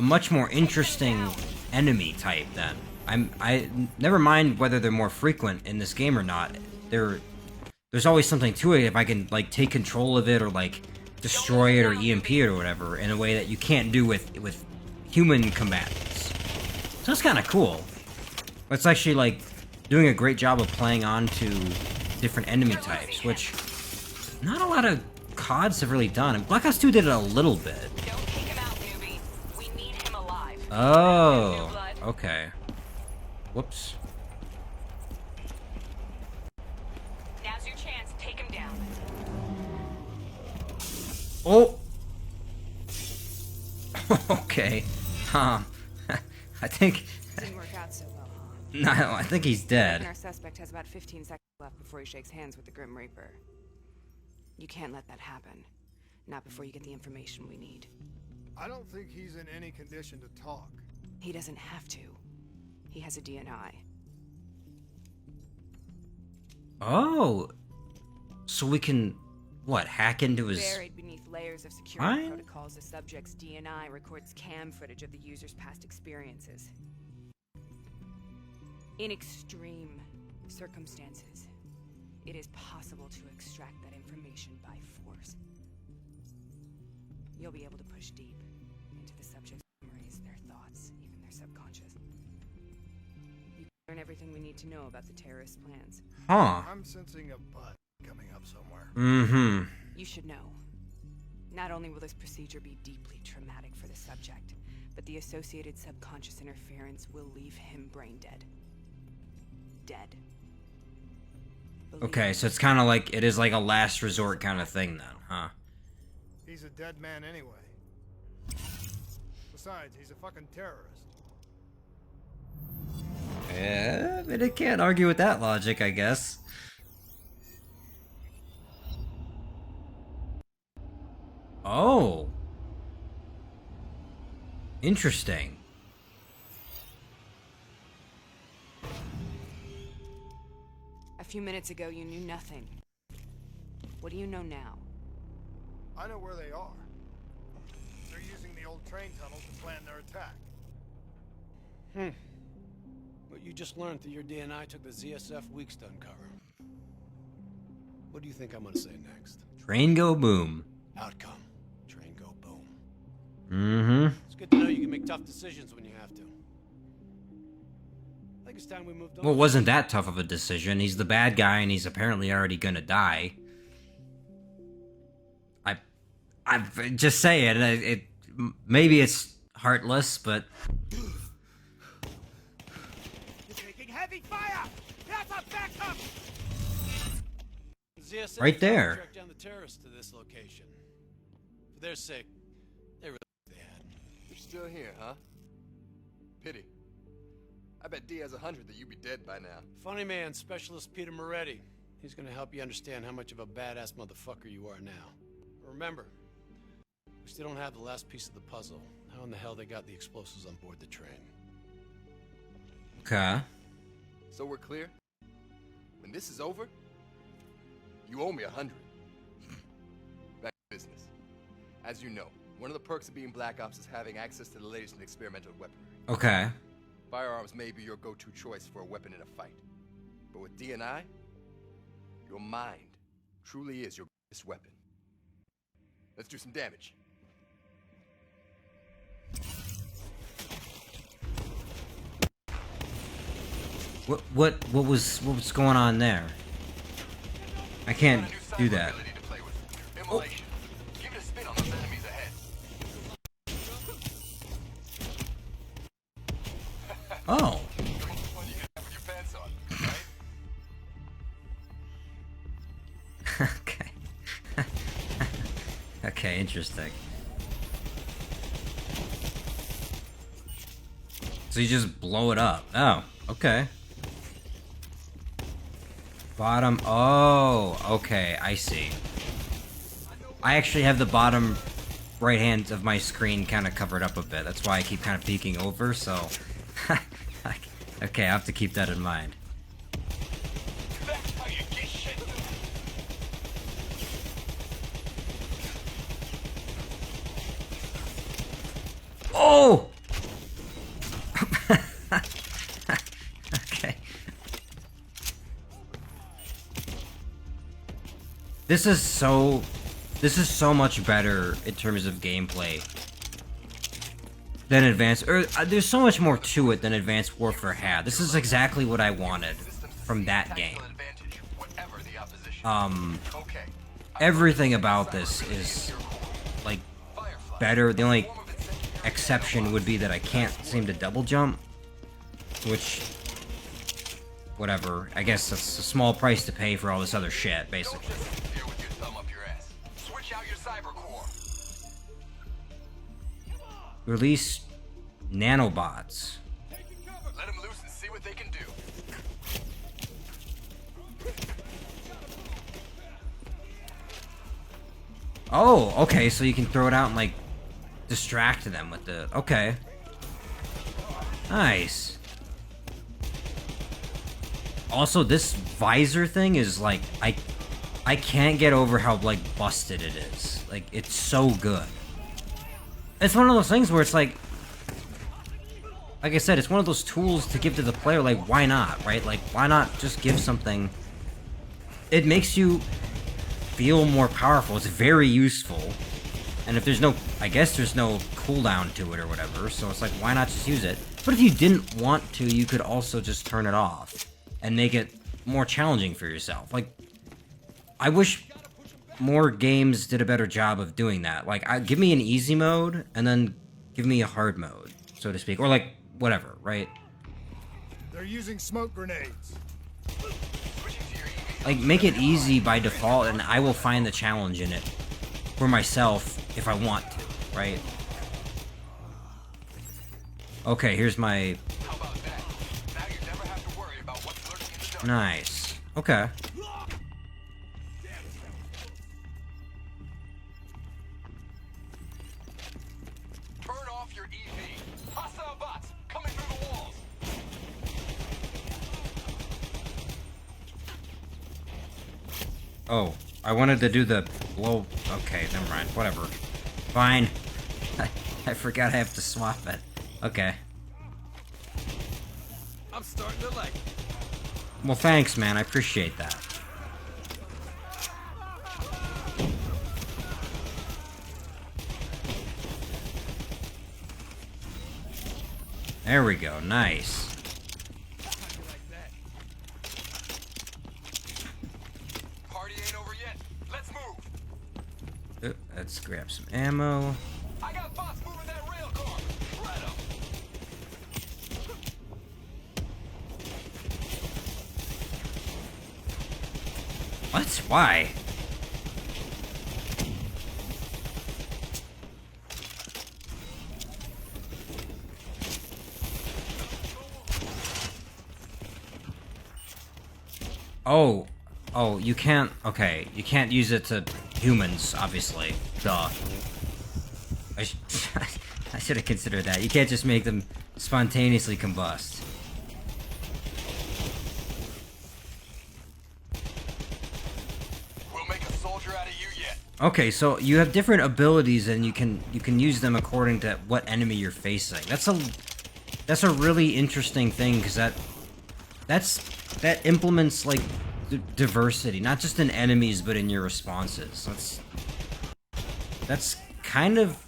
much more interesting enemy type then. I never mind whether they're more frequent in this game or not. there's always something to it if I can like take control of it or like destroy it or EMP it or whatever in a way that you can't do with human combatants. So that's kind of cool. It's actually like doing a great job of playing on to different enemy types, which not a lot of CODs have really done. And Black Ops 2 did it a little bit. Don't take him out, newbie. We need him alive. Oh, okay. Whoops. Now's your chance. Take him down. Oh. Okay. I think. Didn't work out so well, huh? No, I think he's dead. Our suspect has about 15 seconds left before he shakes hands with the Grim Reaper. You can't let that happen. Not before you get the information we need. I don't think he's in any condition to talk. He doesn't have to. He has a DNI. Oh. So we can, what, hack into his... Buried beneath layers of security Fine. protocols, the subject's DNI records cam footage of the user's past experiences. In extreme circumstances, it is possible to extract that information by force. You'll be able to push deep into the subject's memories, their thoughts, even their subconscious. You can learn everything we need to know about the terrorist plans. Huh. I'm sensing a butt coming up somewhere. Mm-hmm. You should know. Not only will this procedure be deeply traumatic for the subject, but the associated subconscious interference will leave him brain dead. Dead. Believe Okay, me. so it's kind of like, it is like a last resort kind of thing then, huh? He's a dead man anyway. Besides, he's a fucking terrorist. Yeah, but I can't argue with that logic, I guess. Oh. Interesting. A few minutes ago, you knew nothing. What do you know now? I know where they are. They're using the old train tunnel to plan their attack. What you just learned through your DNI took the ZSF weeks to uncover. What do you think I'm gonna say next? Train go boom. Outcome. Train go boom. Mm-hmm. It's good to know you can make tough decisions when you have to. I think it's time we moved on. Well, it wasn't that tough of a decision. He's the bad guy and he's apparently already gonna die. I just say it, maybe it's heartless, but... You're taking heavy fire! That's a backup! ZSF Right there. tracked down the terrorists to this location. For their sake, they really they had. You're still here, huh? Pity. I bet D has 100 that you'd be dead by now. Funny man, Specialist Peter Moretti. He's gonna help you understand how much of a badass motherfucker you are now. But remember, we still don't have the last piece of the puzzle. How in the hell they got the explosives on board the train? Okay. So we're clear? When this is over, you owe me 100. Back to business. As you know, one of the perks of being Black Ops is having access to the latest in experimental weaponry. Okay. Firearms may be your go-to choice for a weapon in a fight. But with DNI, your mind truly is your greatest weapon. Let's do some damage. What was going on there? I can't do that. Oh. Give it a spin on those enemies ahead. Oh. One you can have with your pants on, right? Okay. Okay, interesting. So you just blow it up. Oh, okay. Bottom. Oh, okay. I see. I actually have the bottom right hand of my screen kind of covered up a bit. That's why I keep kind of peeking over, so... Okay, I have to keep that in mind. That's how you get shit. Oh! Okay. this is so much better in terms of gameplay than there's so much more to it than Advanced Warfare had. This is exactly what I wanted from that game. Everything about this is like better. The only exception would be that I can't seem to double jump, which, whatever. I guess that's a small price to pay for all this other shit, basically. Release nanobots. Let them loose and see what they can do. Oh, okay, so you can throw it out and, like, distract them with the... Okay. Nice. Also, this visor thing is, like, I can't get over how, like, busted it is. Like, it's so good. It's one of those things where it's like I said, it's one of those tools to give to the player, like, why not, right? Like, why not just give something... It makes you feel more powerful. It's very useful. And if there's no... I guess there's no cooldown to it or whatever, so it's like, why not just use it? But if you didn't want to, you could also just turn it off and make it more challenging for yourself. Like, I wish more games did a better job of doing that. Like, give me an easy mode, and then give me a hard mode, so to speak. Or, like, whatever, right? They're using smoke grenades. Like, make it easy by default, and I will find the challenge in it for myself if I want to, right? Okay, here's my... Nice. Okay. Oh, I wanted to do the blow... Okay, never mind. Whatever. Fine. I forgot I have to swap it. Okay. I'm starting to like it. Well, thanks, man. I appreciate that. There we go. Nice. Let's grab some ammo. I got bots moving that rail car. Shred 'em. What? Why? Oh. Oh, you can't... Okay, you can't use it to humans, obviously. Duh. I should have considered that. You can't just make them spontaneously combust. We'll make a soldier out of you yet. Okay, so you have different abilities and you can use them according to what enemy you're facing. That's a really interesting thing, because that implements, like, diversity, not just in enemies but in your responses. That's kind of,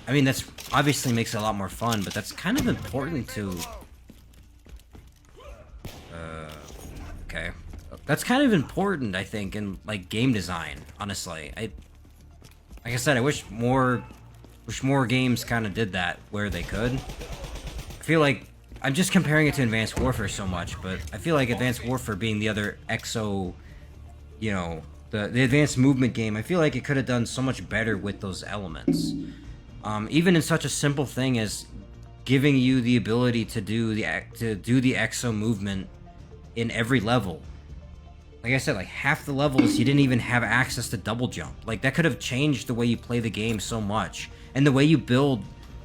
I mean, that's obviously makes it a lot more fun, but that's kind of important to okay, that's kind of important, I think, in, like, game design, honestly. Like I said, I wish more games kind of did that where they could. I feel like I'm just comparing it to Advanced Warfare so much, but I feel like Advanced Warfare being the other EXO, you know, the advanced movement game, I feel like it could have done so much better with those elements. Even in such a simple thing as giving you the ability to do the EXO movement in every level. Like I said, like, half the levels you didn't even have access to double jump. Like, that could have changed the way you play the game so much, and the way you build,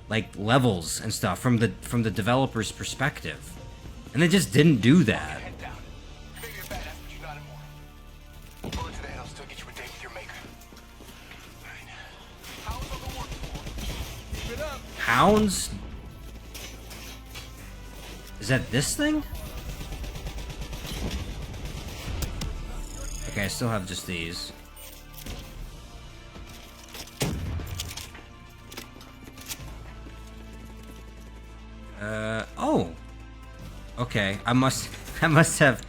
like, levels and stuff from the developer's perspective. And they just didn't do that. Hounds? Is that this thing? Okay, I still have just these. Oh. Okay, I must have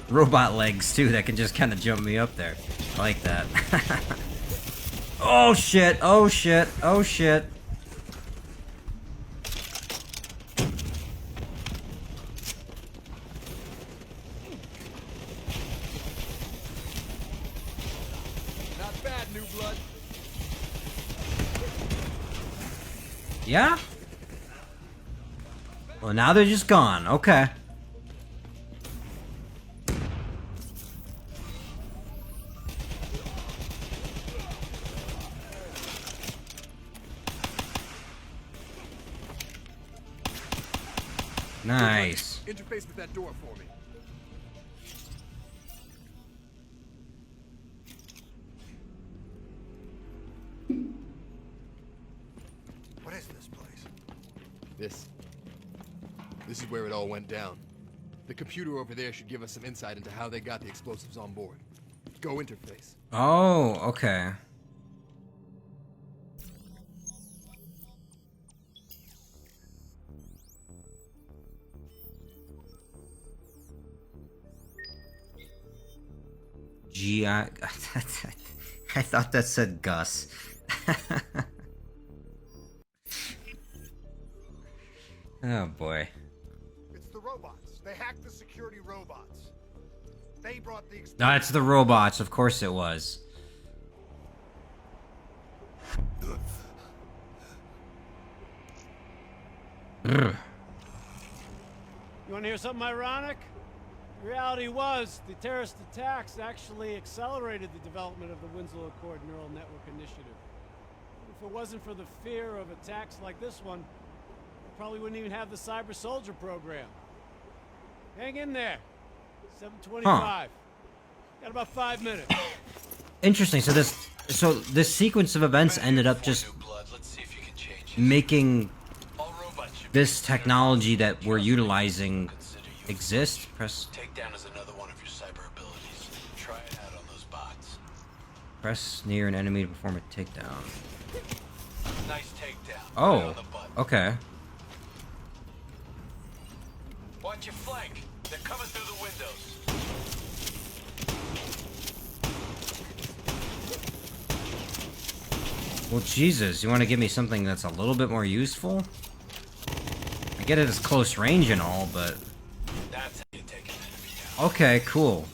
robot legs too that can just kind of jump me up there. I like that. Oh shit, oh shit, oh shit. Not bad, new blood. Yeah? Well, now they're just gone. Okay. Nice. Interface with that door for me. What is this place? This is where it all went down. The computer over there should give us some insight into how they got the explosives on board. Go interface. Oh, okay. I thought that said Gus. Oh boy. It's the robots. They hacked the security robots. They brought the No, it's the robots. Of course it was. You want to hear something ironic? The reality was, the terrorist attacks actually accelerated the development of the Winslow Accord Neural Network Initiative. If it wasn't for the fear of attacks like this one, we probably wouldn't even have the Cyber Soldier program. Hang in there. 7:25. Got about 5 minutes. Interesting. So this sequence of events ended up just making this technology that we're utilizing exist. Press. Takedown is another one of your cyber abilities. Try it out on those bots. Press near an enemy to perform a takedown. Nice takedown. Oh. Right on the button. Okay. Watch your flank. They're coming through the windows. Well, Jesus, you want to give me something that's a little bit more useful? I get it as close range and all, but... That's how you take an enemy down. Okay, cool.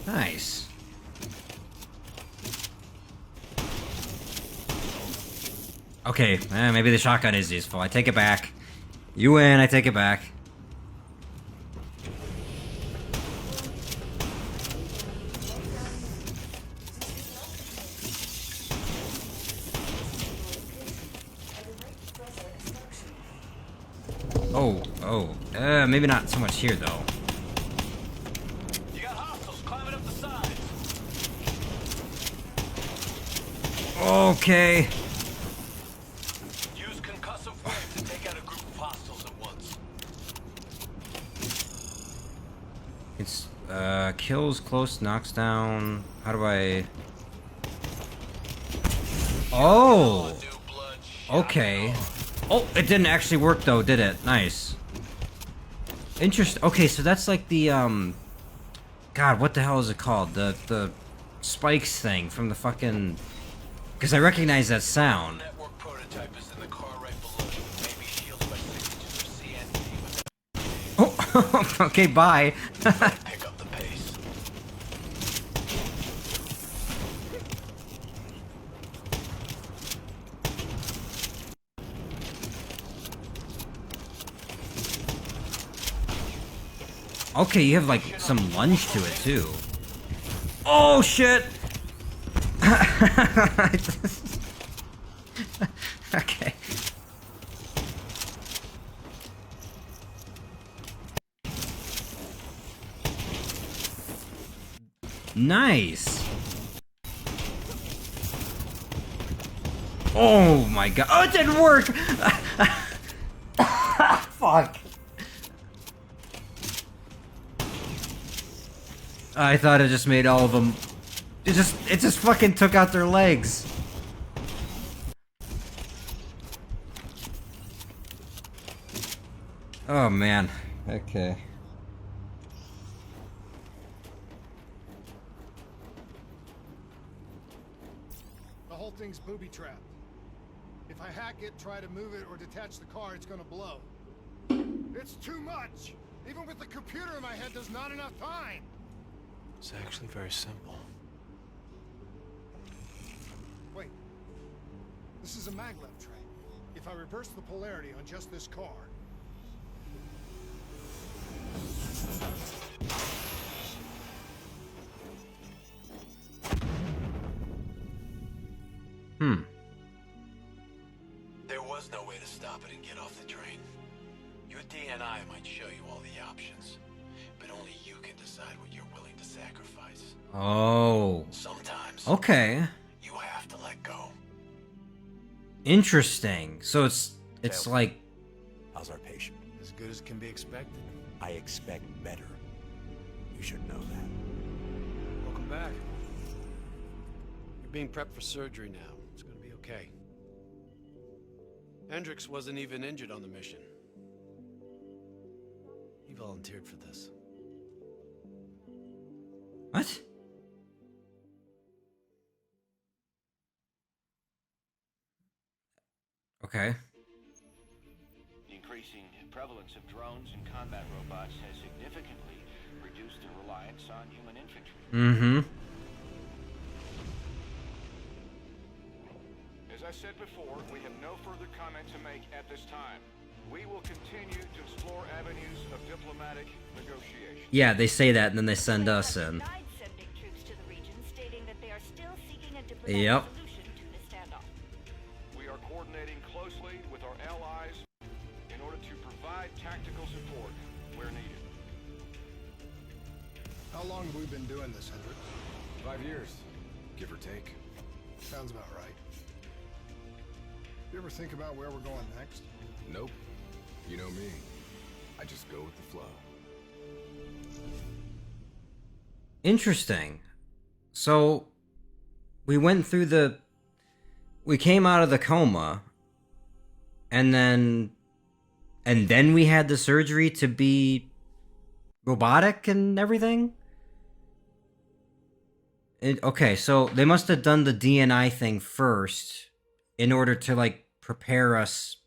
Nice. Okay, maybe the shotgun is useful. I take it back. You win, I take it back. Maybe not so much here, though. You got hostiles climbing up the sides. Okay. Use concussive wave to take out a group of hostiles at once. It's, kills close, knocks down... How do I... Oh! Okay. Oh, it didn't actually work, though, did it? Nice. Interesting. Okay, so that's like the, God, what the hell is it called? The spikes thing from the fucking... Because I recognize that sound. Network prototype is in the car right below you. Maybe shields by 6 inches of CNT with Oh, okay, bye. pick up the pace. Okay, you have like some lunge to it too. Oh shit! Okay. Nice. Oh my god. Oh, it didn't work! Fuck. I thought it just made all of them... It just fucking took out their legs. Oh man. Okay. The whole thing's booby-trapped. If I hack it, try to move it, or detach the car, it's gonna blow. It's too much! Even with the computer in my head, there's not enough time! It's actually very simple. Wait. This is a maglev train. If I reverse the polarity on just this car... There was no way to stop it and get off the train. Your DNI might show you all the options, but only you can decide what you're willing to sacrifice. Oh. Sometimes Okay. you have to let go. Interesting. So it's Tails. like How's our patient? As good as can be expected. I expect better. You should know that. Welcome back. You're being prepped for surgery now. It's gonna be okay. Hendricks wasn't even injured on the mission. He volunteered for this. what? Okay. The increasing prevalence of drones and combat robots has significantly reduced the reliance on human infantry. Mm-hmm. As I said before, we have no further comment to make at this time. We will continue to explore avenues of diplomatic negotiation. Yeah, they say that and then they send us in. Sending troops to the region, stating that they are still seeking a diplomatic Yep. solution to the standoff. We are coordinating closely with our allies in order to provide tactical support where needed. How long have we been doing this, Hendricks? 5 years, give or take. Sounds about right. You ever think about where we're going next? Nope. You know me. I just go with the flow. Interesting. So we went through we came out of the coma and then we had the surgery to be robotic and everything? Okay, so they must have done the DNI thing first in order to like prepare us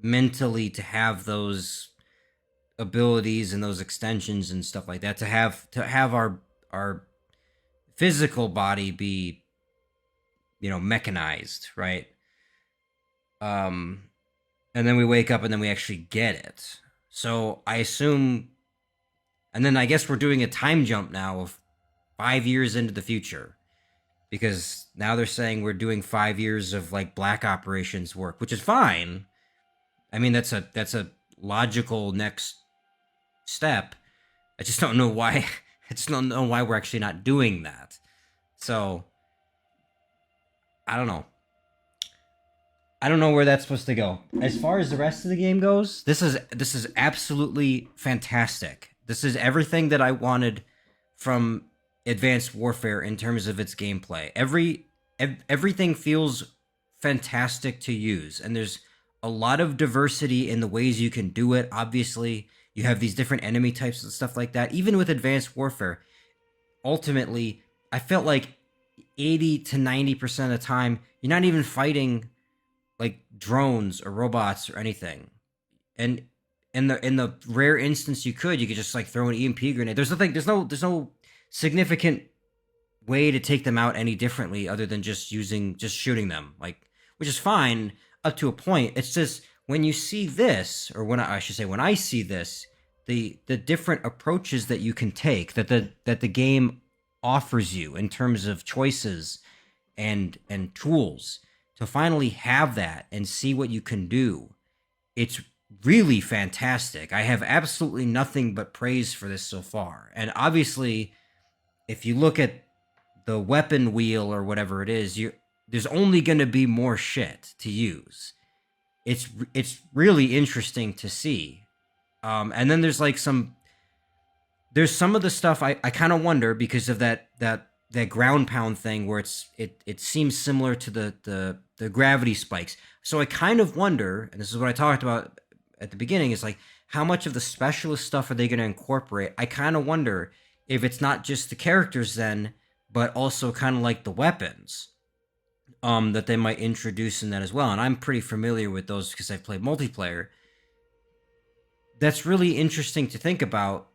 mentally to have those abilities and those extensions and stuff like that, to have our physical body be, you know, mechanized, right? And then we wake up and then we actually get it. So I assume, and then I guess we're doing a time jump now of 5 years into the future, because now they're saying we're doing 5 years of like black operations work, which is fine. I mean, that's a logical next step. I just don't know why. I just don't know why we're actually not doing that. So I don't know. I don't know where that's supposed to go. As far as the rest of the game goes, this is absolutely fantastic. This is everything that I wanted from Advanced Warfare in terms of its gameplay. Everything feels fantastic to use, and there's a lot of diversity in the ways you can do it. Obviously, you have these different enemy types and stuff like that. Even with Advanced Warfare, ultimately, I felt like 80 to 90% of the time, you're not even fighting like drones or robots or anything. And in the rare instance you could just like throw an EMP grenade. There's no significant way to take them out any differently other than just shooting them, like, which is fine up to a point. It's just when you see this, or when I see this, the different approaches that you can take, that the game offers you in terms of choices and tools to finally have that and see what you can do. It's really fantastic. I have absolutely nothing but praise for this so far. And obviously, if you look at the weapon wheel or whatever it is, there's only going to be more shit to use. It's really interesting to see. And then there's like some of the stuff I kind of wonder, because of that ground pound thing where it seems similar to the gravity spikes. So I kind of wonder, and this is what I talked about at the beginning, is like, how much of the specialist stuff are they going to incorporate? I kind of wonder if it's not just the characters then, but also kind of like the weapons that they might introduce in that as well. And I'm pretty familiar with those because I've played multiplayer. That's really interesting to think about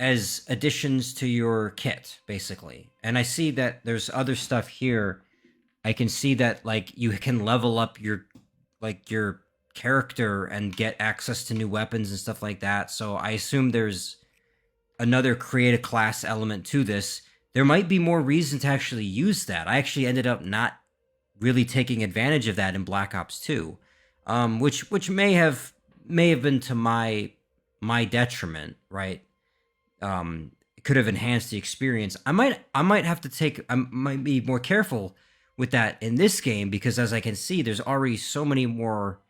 as additions to your kit, basically. And I see that there's other stuff here. I can see that, like, you can level up your character and get access to new weapons and stuff like that. So I assume there's another create a class element to this. There might be more reason to actually use that. I actually ended up not really taking advantage of that in Black Ops 2, which may have been to my detriment, right? It could have enhanced the experience. I might be more careful with that in this game, because as I can see, there's already so many more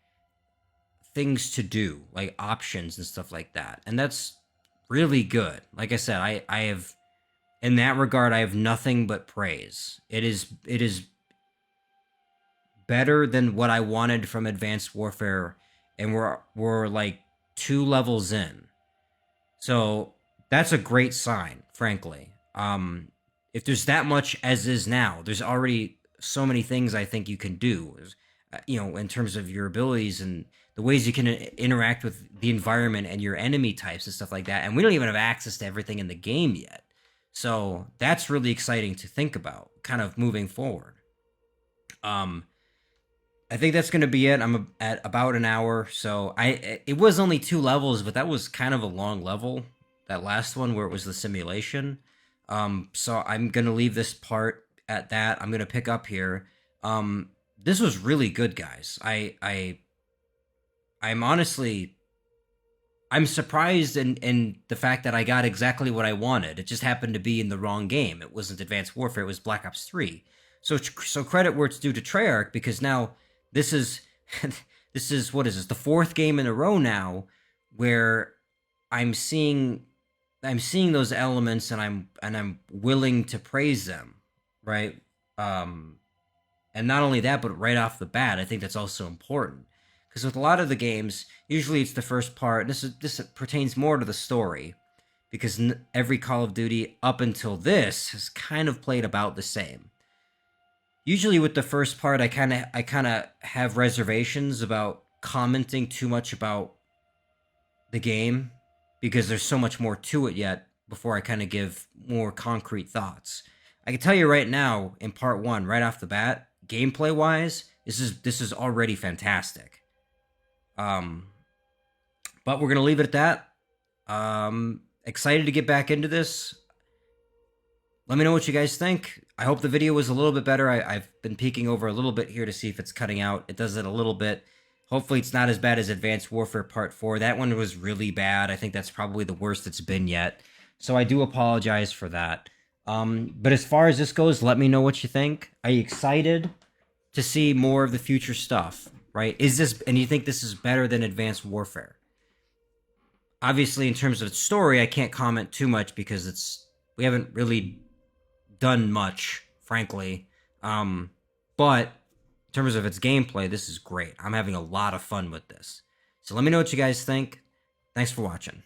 things to do, like options and stuff like that. And that's really good. Like I said, I have, in that regard, I have nothing but praise. It is better than what I wanted from Advanced Warfare, and we're like 2 levels in. So that's a great sign, frankly. If there's that much as is now, there's already so many things I think you can do, in terms of your abilities and the ways you can interact with the environment and your enemy types and stuff like that. And we don't even have access to everything in the game yet. So that's really exciting to think about, kind of moving forward. I think that's going to be it. I'm at about an hour. So it was only 2 levels, but that was kind of a long level, that last one where it was the simulation. So I'm going to leave this part at that. I'm going to pick up here. This was really good, guys. I'm surprised in the fact that I got exactly what I wanted. It just happened to be in the wrong game. It wasn't Advanced Warfare, it was Black Ops 3. So credit where it's due to Treyarch, because now this is what is this? The 4th game in a row now where I'm seeing those elements, and I'm willing to praise them, right? And not only that, but right off the bat, I think that's also important. Because with a lot of the games, usually it's the first part. This pertains more to the story, because every Call of Duty up until this has kind of played about the same. Usually with the first part, I kind of have reservations about commenting too much about the game, because there's so much more to it yet before I kind of give more concrete thoughts. I can tell you right now, in part 1, right off the bat, gameplay wise, this is already fantastic. But we're gonna leave it at that. Excited to get back into this. Let me know what you guys think. I hope the video was a little bit better. I've been peeking over a little bit here to see if it's cutting out. It does it a little bit. Hopefully it's not as bad as Advanced Warfare Part 4. That one was really bad. I think that's probably the worst it's been yet. So I do apologize for that. But as far as this goes, let me know what you think. Are you excited to see more of the future stuff, right? And you think this is better than Advanced Warfare? Obviously, in terms of its story, I can't comment too much because we haven't really done much, frankly. But in terms of its gameplay, this is great. I'm having a lot of fun with this. So let me know what you guys think. Thanks for watching.